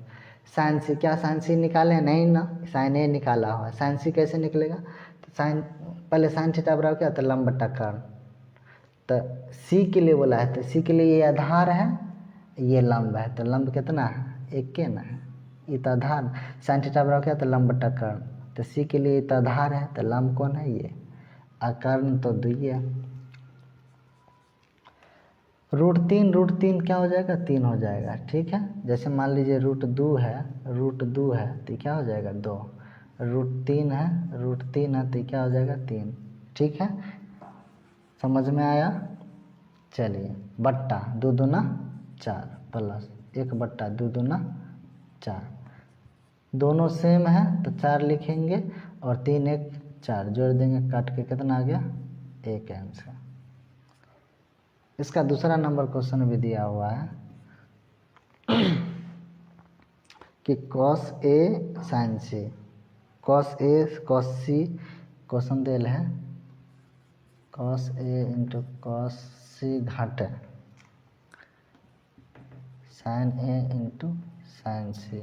साइन सी, क्या साइन सी निकाले? नहीं ना, साइन ए निकाला हुआ है। साइन सी कैसे निकलेगा? तो साइन पहले साइन थीटा बराबर क्या होता है? लंब बटा कर्ण। तो सी के लिए बोला है तो सी के लिए ये आधार है, ये लंब है, तो लंब कितना है? 1 के ना है, ये तो आधार। साइन थीटा बराबर क्या होता है? लंब बटा कर्ण। तो सी के लिए तो आधार है, तो लंब कौन है? ये। और कर्ण तो 2 है। √3 क्या हो जाएगा? 3 हो जाएगा, ठीक है। जैसे मान लीजिए √2 है, √2 है तो क्या हो जाएगा? 2। √3 है, √3 है तो क्या हो जाएगा? 3, ठीक है। समझ में आया? चलिए, बट्टा 2 दूना 4 प्लस 1 बट्टा 2 दूना 4, दोनों सेम है तो 4 लिखेंगे और 3 1 4 जोड़ देंगे, काट के कितना आ गया? 1 आंसर। इसका दूसरा नंबर क्वेश्चन भी दिया हुआ है कि cos A sin C, cos A cos C question दिल है cos A into cos C घाटे sin A into sin C।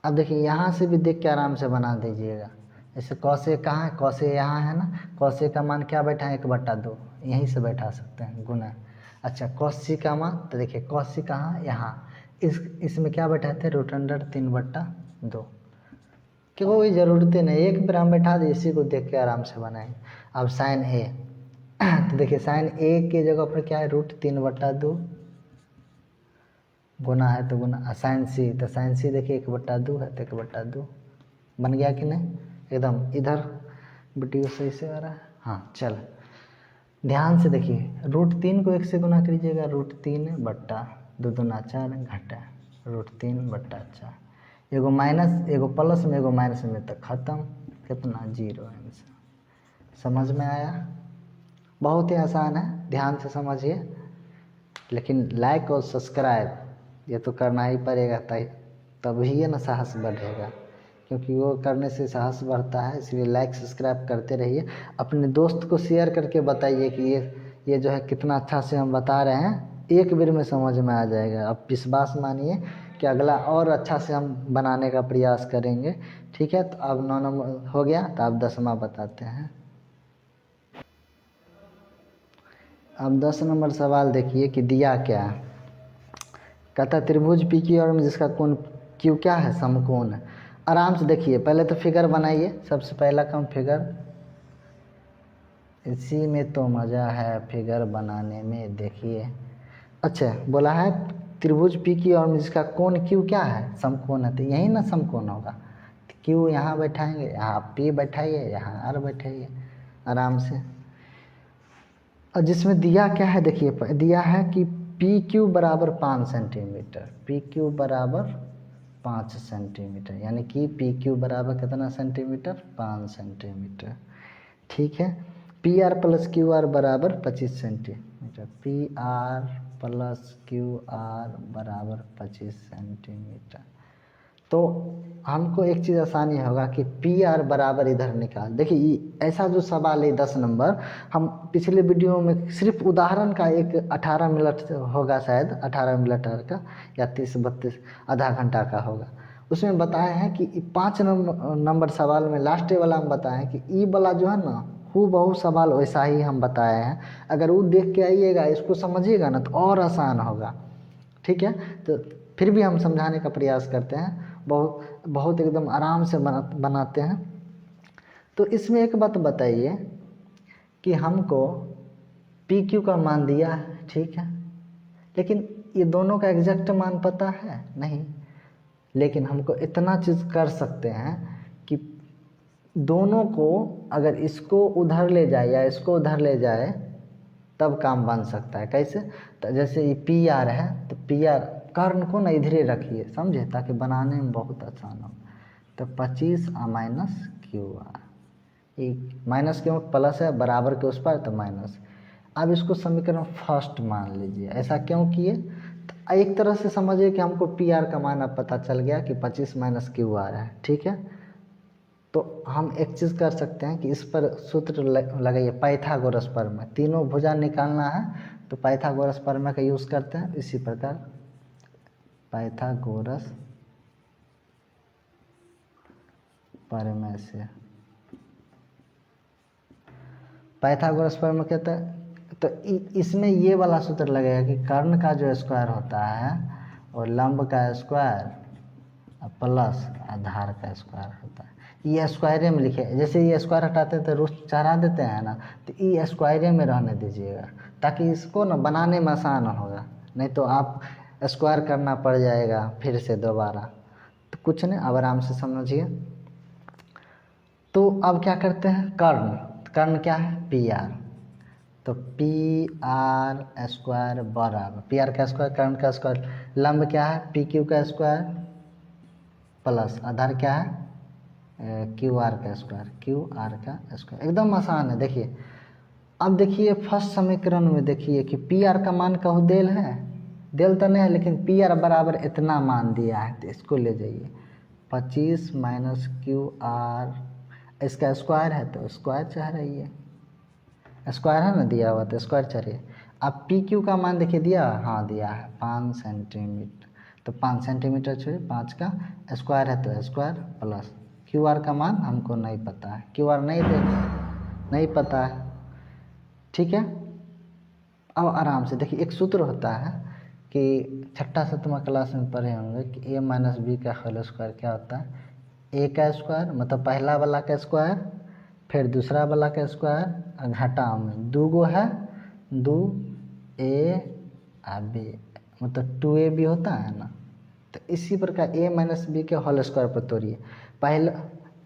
अब देखिए यहाँ से भी देख के आराम से बना दीजिएगा। जैसे cos A कहाँ है? cos A यहाँ है ना, cos A का मान क्या बैठा है? 1 बट्टा 2, यहीं से बैठा सकते हैं, गुना। अच्छा, cos C का मान तो देखिए cos C कहाँ? यहाँ। इसमें क्या बैठा थे? √3 बट्टा 2। क्यों? कोई ज़रूरत नहीं, एक बार हम बैठा दिए, इसी को देख के आराम से बनाएंगे। अब साइन ए तो देखिए साइन ए की जगह पर क्या है? √3 बट्टा 2, गुना है तो गुना। साइन सी तो साइन सी देखिए 1 बट्टा 2 है तो 1 बट्टा 2 बन गया कि नहीं? एकदम। इधर वीडियो सही से आ रहा है? हाँ, चल ध्यान से देखिए, √3 को 1 से गुना करिएगा, √3 बट्टा 2 दूना 4 घटा √3 बट्टा 4, एगो माइनस एगो प्लस में एगो माइनस में, तो ख़त्म, कितना? 0 आंसर। समझ में आया? बहुत ही आसान है, ध्यान से समझिए। लेकिन लाइक और सब्सक्राइब ये तो करना ही पड़ेगा, तभी ये ना साहस बढ़ेगा, क्योंकि वो करने से साहस बढ़ता है। इसलिए लाइक सब्सक्राइब करते रहिए। अपने दोस्त को शेयर करके बताइए कि ये जो है कितना अच्छा से हम बता रहे हैं, एक बार में समझ में आ जाएगा। अब विश्वास मानिए कि अगला और अच्छा से हम बनाने का प्रयास करेंगे, ठीक है। तो अब 9 नंबर हो गया, तो अब 10वां बताते हैं। अब 10 नंबर सवाल देखिए कि दिया क्या है। कहता त्रिभुज पी क्यू आर में जिसका कोण क्यू क्या है? समकोण है। आराम से देखिए, पहले तो फिगर बनाइए, सबसे पहला काम फिगर। इसी में तो मज़ा है फिगर बनाने में, देखिए। अच्छा, बोला है त्रिभुज पी क्यू आर में जिसका कोण क्यू क्या है? समकोण है, तो यही ना समकोण होगा। क्यू यहाँ बैठाएंगे, यहाँ पी बैठाइए, यहाँ आर बैठाइए आराम से। और जिसमें दिया क्या है देखिए, दिया है कि पी क्यू बराबर 5 सेंटीमीटर, पी क्यू बराबर 5 सेंटीमीटर, यानी कि पी क्यू बराबर कितना सेंटीमीटर? 5 सेंटीमीटर, ठीक है। P R plus Q R बराबर 25 centimetre, P R plus Q R बराबर 25 सेंटीमीटर। तो हमको एक चीज़ आसानी होगा कि पी आर बराबर इधर निकाल। देखिए ऐसा जो सवाल है 10 नंबर, हम पिछले वीडियो में सिर्फ उदाहरण का एक 18 मिनट होगा, शायद 18 मिनट का या 30-32 आधा घंटा का होगा, उसमें बताए हैं कि 5 नंबर सवाल में लास्ट वाला हम बताए हैं कि ई वाला जो है ना, हूबहू सवाल वैसा ही हम बताए हैं। अगर वो देख के आइएगा, इसको समझिएगा ना, तो और आसान होगा, ठीक है। तो फिर भी हम समझाने का प्रयास करते हैं, बहुत एकदम आराम से बनाते हैं। तो इसमें एक बात बताइए कि हमको पी क्यू का मान दिया है, ठीक है, लेकिन ये दोनों का एग्जैक्ट मान पता है नहीं। लेकिन हमको इतना चीज़ कर सकते हैं कि दोनों को, अगर इसको उधर ले जाए या इसको उधर ले जाए तब काम बन सकता है। कैसे? तो जैसे ये पी आर है, तो पी आर कर्ण को ना इधर ही रखिए, समझे, ताकि बनाने में बहुत आसान हो। तो 25 माइनस क्यू आर, एक माइनस क्यों? प्लस है, बराबर के उस पर तो माइनस। अब इसको समीकरण फर्स्ट मान लीजिए। ऐसा क्यों किए? तो एक तरह से समझिए कि हमको पी आर का मान अब पता चल गया कि 25 माइनस क्यू आर है, ठीक है। तो हम एक चीज़ कर सकते हैं कि इस पर सूत्र लगाइए पाइथागोरस प्रमेय, तीनों भुजा निकालना है तो पाइथागोरस प्रमेय का यूज़ करते हैं। इसी प्रकार पाइथागोरस प्रमेय से पाइथागोरस प्रमेय कहता है तो इसमें ये वाला सूत्र लगेगा कि कर्ण का जो स्क्वायर होता है और लंब का स्क्वायर प्लस आधार का स्क्वायर होता है। ये स्क्वायरे में लिखे, जैसे ये स्क्वायर हटाते हैं तो रूट चढ़ा देते हैं ना, तो ये स्क्वायरे में रहने दीजिएगा ताकि इसको ना बनाने में आसान होगा, नहीं तो आप स्क्वायर करना पड़ जाएगा फिर से दोबारा। तो कुछ नहीं, अब आराम से समझिए। तो अब क्या करते हैं, कर्ण क्या है, पी आर। तो पी आर स्क्वायर बराबर पी आर का स्क्वायर कर्ण का स्क्वायर, लंब क्या है पी क्यू का स्क्वायर प्लस आधार क्या है क्यू आर का स्क्वायर। एकदम आसान है। देखिए अब देखिए फर्स्ट समीकरण में देखिए कि पी आर का मान कहूँ देल है, देल तो नहीं है लेकिन पी आर बराबर इतना मान दिया है, तो इसको ले जाइए 25 माइनस क्यू आर, इसका स्क्वायर है तो स्क्वायर चाह रही है, स्क्वायर है ना दिया हुआ तो स्क्वायर चाहिए। अब पी क्यू का मान देखिए दिया, हाँ दिया है 5 सेंटीमीटर, तो 5 सेंटीमीटर छोड़िए 5 का स्क्वायर है तो स्क्वायर प्लस क्यू आर का मान हमको नहीं पता है, क्यू आर नहीं पता है, ठीक है। अब आराम से देखिए एक सूत्र होता है कि छठा सातवां क्लास में पढ़े होंगे कि ए माइनस बी का होल स्क्वायर क्या होता है, ए का स्क्वायर मतलब पहला वाला का स्क्वायर फिर दूसरा वाला का स्क्वायर घटा में 2 गो है 2 ए बी मतलब 2ab होता है ना। तो इसी प्रकार ए माइनस बी के होल स्क्वायर पर तोड़िए, पहला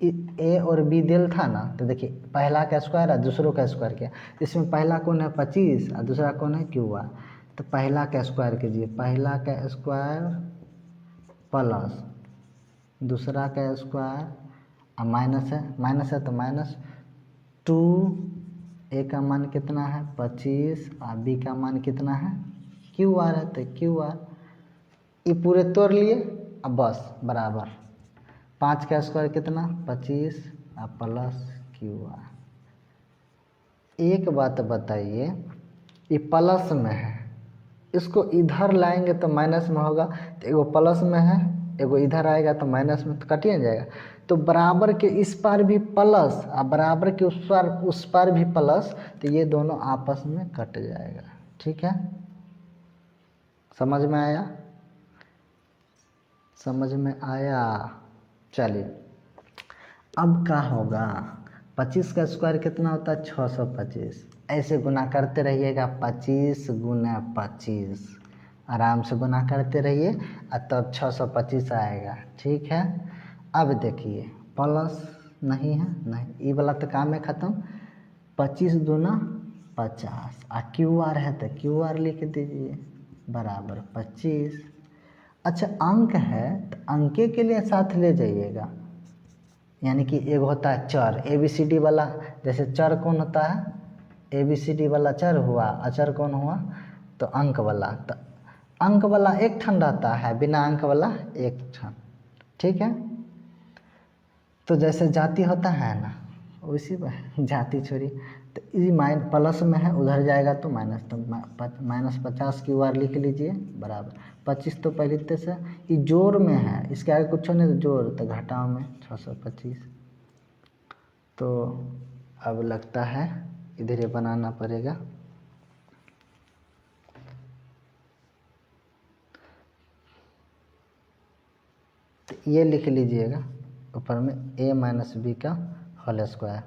ए और बी दिल था ना, तो देखिए पहला का स्क्वायर है दूसरों का स्क्वायर किया, इसमें पहला कौन है 25 और दूसरा कौन है क्यू आर, तो पहला का स्क्वायर कीजिए, पहला का स्क्वायर प्लस दूसरा का स्क्वायर और माइनस है तो माइनस 2 ए का मान कितना है 25 और बी का मान कितना है क्यू आर है तो क्यू आर, ये पूरे तोड़ लिए। अब बस बराबर 5 का स्क्वायर कितना 25 और प्लस क्यू आर। एक बात बताइए, ये प्लस में है, इसको इधर लाएंगे तो माइनस में होगा, तो एगो प्लस में है एगो इधर आएगा तो माइनस में, तो कटिए जाएगा। तो बराबर के इस पार भी प्लस और बराबर के उस पार भी प्लस, तो ये दोनों आपस में कट जाएगा, ठीक है। समझ में आया? समझ में आया। चलिए अब क्या होगा, 25 का स्क्वायर कितना होता है 625, ऐसे गुना करते रहिएगा 25 गुना 25, आराम से गुना करते रहिए और तब 625 आएगा, ठीक है। अब देखिए प्लस नहीं है, नहीं ये वाला तो काम है ख़त्म, 25 दूना 50 और क्यू आर है तो क्यू आर लिख दीजिए बराबर 25। अच्छा अंक है तो अंके के लिए साथ ले जाइएगा, यानी कि एक होता है चर ABCD वाला, जैसे चर कौन होता है ABCD वाला चर हुआ, अचर कौन हुआ तो अंक वाला, तो अंक वाला एक ठन रहता है, बिना अंक वाला एक ठन, ठीक है। तो जैसे जाति होता है ना उसी जाति छोड़ी, तो ये प्लस में है उधर जाएगा तो माइनस, तो माइनस 50 क्यू आर लिख लीजिए बराबर 25, तो पहले लिखते से ये जोड़ में है, इसके आगे कुछ नहीं तो जोड़, तो घटाओ में 625। तो अब लगता है इधर ये बनाना पड़ेगा, तो ये लिख लीजिएगा ऊपर में ए माइनस बी का होल स्क्वायर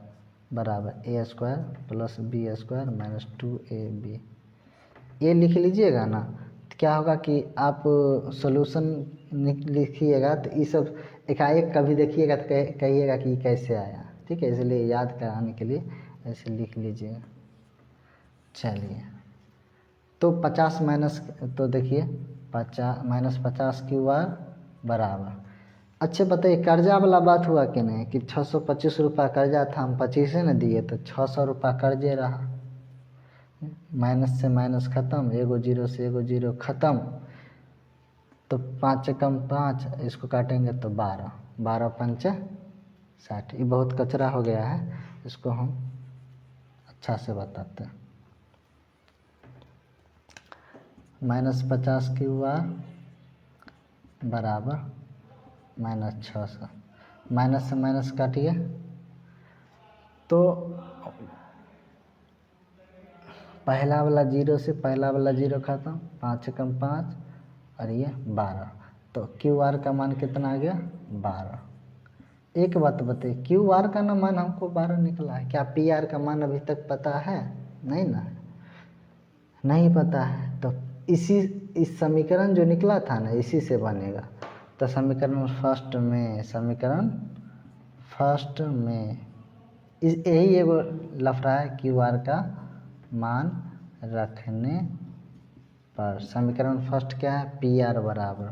बराबर A square plus B square minus 2ab, ये लिख लीजिएगा ना। तो क्या होगा कि आप सॉल्यूशन लिखिएगा तो ये सब एकाएक कभी देखिएगा तो कहिएगा कि कैसे आया, ठीक है, इसलिए याद कराने के लिए ऐसे लिख लीजिएगा। चलिए तो 50 माइनस, तो देखिए 50 माइनस 50 क्यू आर बराबर, अच्छा बताइए कर्जा वाला बात हुआ कि नहीं कि 625 रुपये कर्जा था, हम 25 न दिए तो 600 रुपये कर्जे रहा, माइनस से माइनस ख़त्म, एगो जीरो से एगो जीरो ख़त्म, तो 5 से कम 5, इसको काटेंगे तो 12, 12 पंचे 60। ये बहुत कचरा हो गया है, इसको हम अच्छा से बताते हैं। -50 क्यू आर बराबर -600, माइनस से माइनस काटिए तो पहला वाला जीरो से पहला वाला जीरो खत्म, 5 से कम 5 और ये 12, तो क्यू आर का मान कितना आ गया 12। एक बात बताइए, क्यू आर का ना मान हमको 12 निकला है, क्या पी आर का मान अभी तक पता है? नहीं ना, नहीं पता है। तो इस समीकरण जो निकला था ना, इसी से बनेगा। तो समीकरण फर्स्ट में यही एगो लफड़ा है, क्यू आर का मान रखने पर। समीकरण फर्स्ट क्या है, पी आर बराबर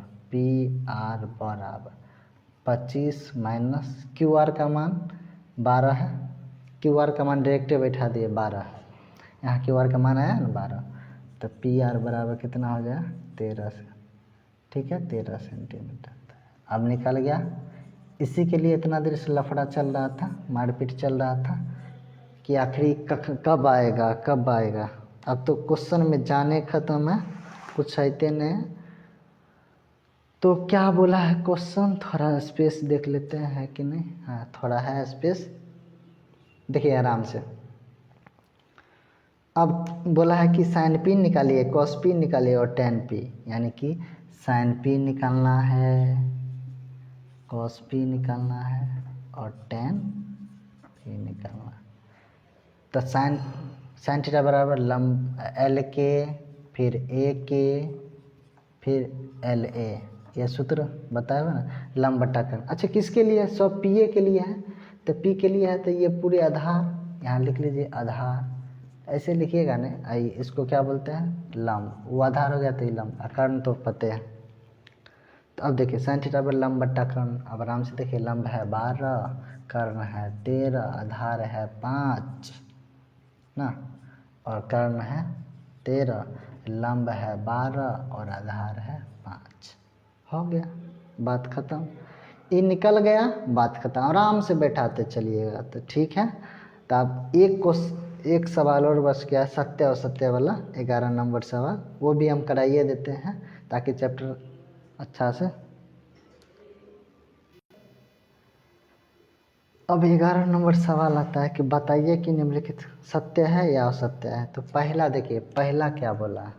25 माइनस क्यू आर का मान 12 है, क्यू आर का मान डायरेक्ट बैठा दिए 12 है, यहाँ क्यू आर का मान आया ना 12, तो पी आर बराबर कितना हो जाए 13 से, ठीक है 13 सेंटीमीटर। अब निकल गया। इसी के लिए इतना देर से लफड़ा चल रहा था, मारपीट चल रहा था कि आखिरी कब आएगा। अब तो क्वेश्चन में जाने ख़त्म है, कुछ आते नहीं। तो क्या बोला है क्वेश्चन, थोड़ा स्पेस देख लेते हैं कि नहीं। हाँ थोड़ा है स्पेस, देखिए आराम से। अब बोला है कि साइन पी निकालिए, कॉस पी निकालिए और टेन पी, यानी कि साइन पी निकालना है, कॉस पी निकालना है और टेन पी निकालना है। तो साइन थीटा बराबर लंब एल के, फिर ए के, फिर एल ए, यह सूत्र बताया हुआ ना, लंब बटा कर्ण। अच्छा किसके लिए, सब पी ए के लिए है, तो पी के लिए है तो ये पूरे आधार यहाँ लिख लीजिए, आधार ऐसे लिखिएगा ना। आई इसको क्या बोलते हैं, लंब, वो आधार हो गया तो ये लंब, कर्ण तो पते हैं। तो अब देखिए साइन थीटा पर लंब बट्टा कर्ण, अब आराम से देखिए, लंब है 12, कर्ण है 13, आधार है 5 ना, और कर्ण है 13, लंब है 12 और आधार है 5। हो गया, बात ख़त्म। ये निकल गया, बात ख़त्म। आराम से बैठाते चलिएगा तो ठीक है। तो अब एक सवाल और बस गया, सत्य और सत्य वाला 11 नंबर सवाल, वो भी हम कराइए देते हैं ताकि चैप्टर अच्छा से। अब 11 नंबर सवाल आता है कि बताइए कि निम्नलिखित सत्य है या असत्य है। तो पहला देखिए, पहला क्या बोला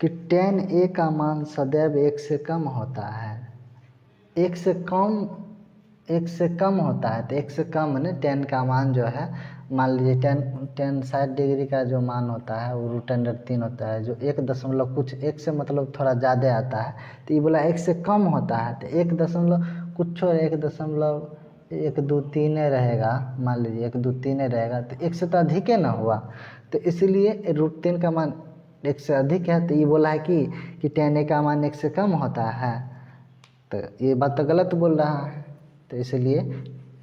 कि tan a का मान सदैव 1 से कम होता है। 1 से कम होता है, तो 1 से कम माने tan का मान जो है, मान लीजिए tan 60 डिग्री का जो मान होता है वो √3 होता है, जो 1 दशमलव कुछ, 1 से मतलब थोड़ा ज़्यादा आता है। तो ये बोला 1 से कम होता है, तो 1 दशमलव कुछ और 1.123 रहेगा, मान लीजिए 123 रहेगा, तो 1 से तो अधिक है ना हुआ, तो इसलिए √3 का मान 1 से अधिक है। तो ये बोला है कि tan a का मान 1 से कम होता है, तो ये बात तो गलत बोल रहा है। तो इसलिए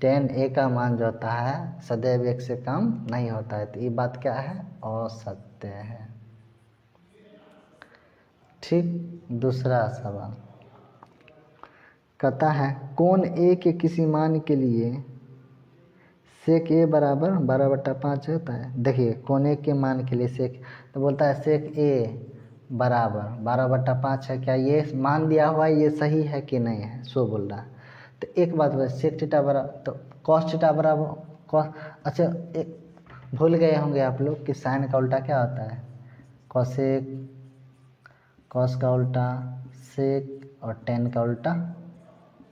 tan a का मान जो होता है सदैव 1 से कम नहीं होता है, तो ये बात क्या है, असत्य है। ठीक, दूसरा सवाल कहता है कोण a के किसी मान के लिए सेक a बराबर 12/5 होता है। देखिए कोण a के मान के लिए सेक, तो बोलता है सेक a बराबर 12/5 है, क्या ये मान दिया हुआ है, ये सही है कि नहीं है, सो बोल रहा है। तो एक बात बता, सेक थीटा बराबर, तो कॉस थीटा बराबर कॉस, अच्छा एक भूल गए होंगे आप लोग कि साइन का उल्टा क्या होता है, कॉसेक, कॉस का उल्टा सेक और टेन का उल्टा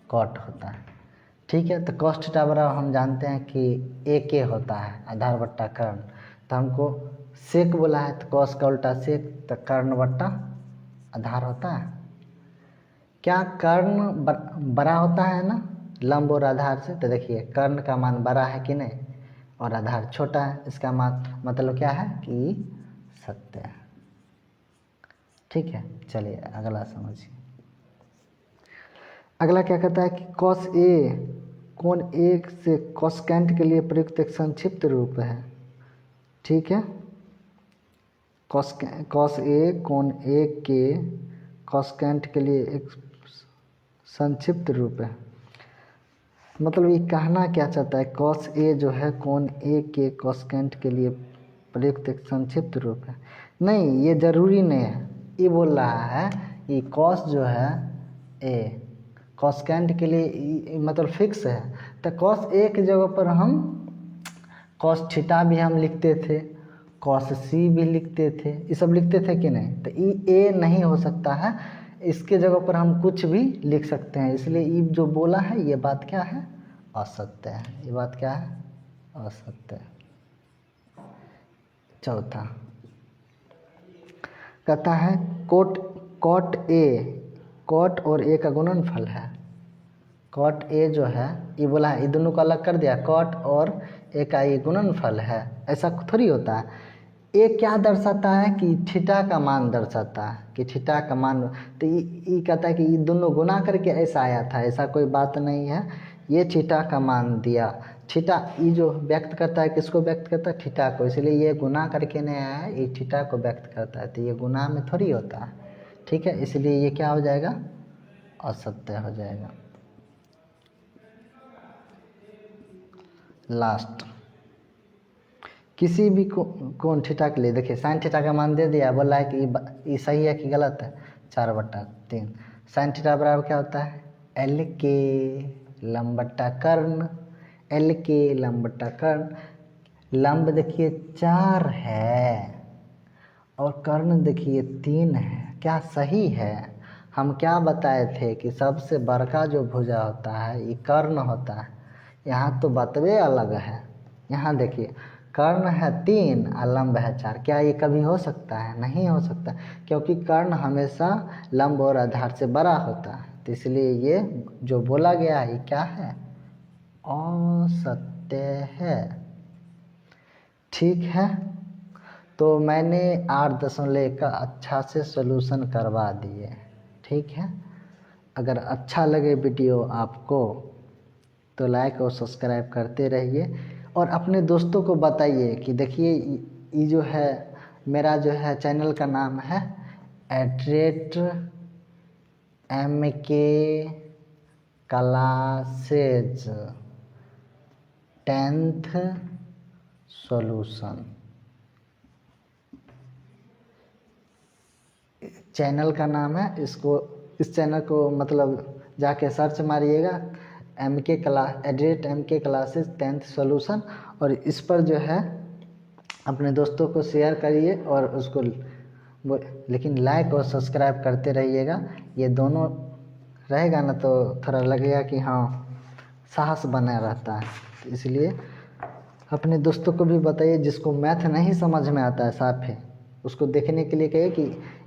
कॉट होता है। ठीक है, तो कॉस थीटा बराबर हम जानते हैं कि ए के होता है, आधार बट्टा कर्ण, तो हमको सेक बोला है, तो कॉस का उल्टा सेक, तो कर्ण बट्टा आधार होता है। क्या कर्ण बड़ा होता है ना लंब और आधार से, तो देखिए कर्ण का मान बड़ा है कि नहीं, और आधार छोटा है, इसका मान मतलब क्या है कि सत्य है। ठीक है, चलिए अगला समझिए। अगला क्या कहता है कि कॉस ए कोण 1 से कॉसकेंट के लिए प्रयुक्त एक संक्षिप्त रूप है। ठीक है। कॉस ए कोण ए के कॉस्केंट के लिए एक संक्षिप्त रूप है। मतलब ये कहना क्या चाहता है, कॉस ए जो है कोण ए के कॉस्केंट के लिए प्रयुक्त एक संक्षिप्त रूप है। नहीं, ये ज़रूरी नहीं है। ये बोल रहा है कि कॉस जो है ए कॉस्केंट के लिए मतलब फिक्स है, तो कॉस ए की जगह पर हम कॉस थीटा भी हम लिखते थे, कॉस सी भी लिखते थे, ये सब लिखते थे कि नहीं। तो ए नहीं हो सकता है, इसके जगह पर हम कुछ भी लिख सकते हैं। इसलिए ये जो बोला है ये बात क्या है, असत्य है। ये बात क्या है, असत्य है। चौथा कहता है कॉट और ए का गुणनफल है। कॉट ए जो है ये बोला है, ये दोनों को अलग कर दिया, कॉट और ए का ये गुणनफल है। ऐसा थोड़ी होता है। ए क्या दर्शाता है कि थीटा का मान दर्शाता है, कि थीटा का मान। तो ये कहता है कि ये दोनों गुना करके ऐसा आया था, ऐसा कोई बात नहीं है। ये थीटा का मान दिया, थीटा ये जो व्यक्त करता है किसको व्यक्त करता है, थीटा को। इसलिए ये गुना करके नहीं आया है, ये थीटा को व्यक्त करता है। तो ये गुना में थोड़ी होता है, ठीक है। इसलिए ये क्या हो जाएगा, असत्य हो जाएगा। लास्ट, किसी भी कोण थीटा के लिए देखिए साइन थीटा का मान दे दिया, बोला है कि ये सही है कि गलत है, 4/3। साइन थीटा बराबर क्या होता है, एल के लंब बट्टा कर्ण, एल के लंब बट्टा कर्ण। लंब देखिए 4 है और कर्ण देखिए 3 है, क्या सही है। हम क्या बताए थे कि सबसे बड़का जो भुजा होता है ये कर्ण होता है। यहाँ तो बतवे अलग है। यहाँ देखिए कर्ण है 3 और लंब है 4, क्या ये कभी हो सकता है, नहीं हो सकता, क्योंकि कर्ण हमेशा लंब और आधार से बड़ा होता है। तो इसलिए ये जो बोला गया है ये क्या है, असत्य है। ठीक है, तो मैंने 8.1 का अच्छा से सॉल्यूशन करवा दिए। ठीक है, अगर अच्छा लगे वीडियो आपको तो लाइक और सब्सक्राइब करते रहिए और अपने दोस्तों को बताइए कि देखिए ये जो है मेरा जो है चैनल का नाम है MK classes 10th solution. Channel का नाम है, इस चैनल को मतलब जाके सर्च मारिएगा MK क्लासेज 10th सॉल्यूशन, और इस पर जो है अपने दोस्तों को शेयर करिए और उसको लेकिन लाइक और सब्सक्राइब करते रहिएगा। ये दोनों रहेगा ना तो थोड़ा लगेगा कि हाँ साहस बना रहता है। तो इसलिए अपने दोस्तों को भी बताइए, जिसको मैथ नहीं समझ में आता है साफ है उसको देखने के लिए कहिए कि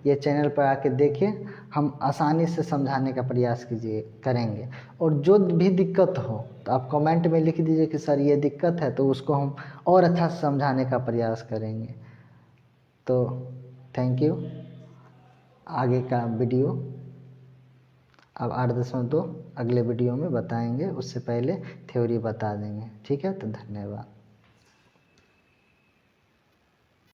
ये चैनल पर आके देखिए, हम आसानी से समझाने का प्रयास करेंगे। और जो भी दिक्कत हो तो आप कमेंट में लिख दीजिए कि सर ये दिक्कत है, तो उसको हम और अच्छा से समझाने का प्रयास करेंगे। तो थैंक यू। आगे का वीडियो अब 8.2 अगले वीडियो में बताएंगे, उससे पहले थ्योरी बता देंगे। ठीक है, तो धन्यवाद।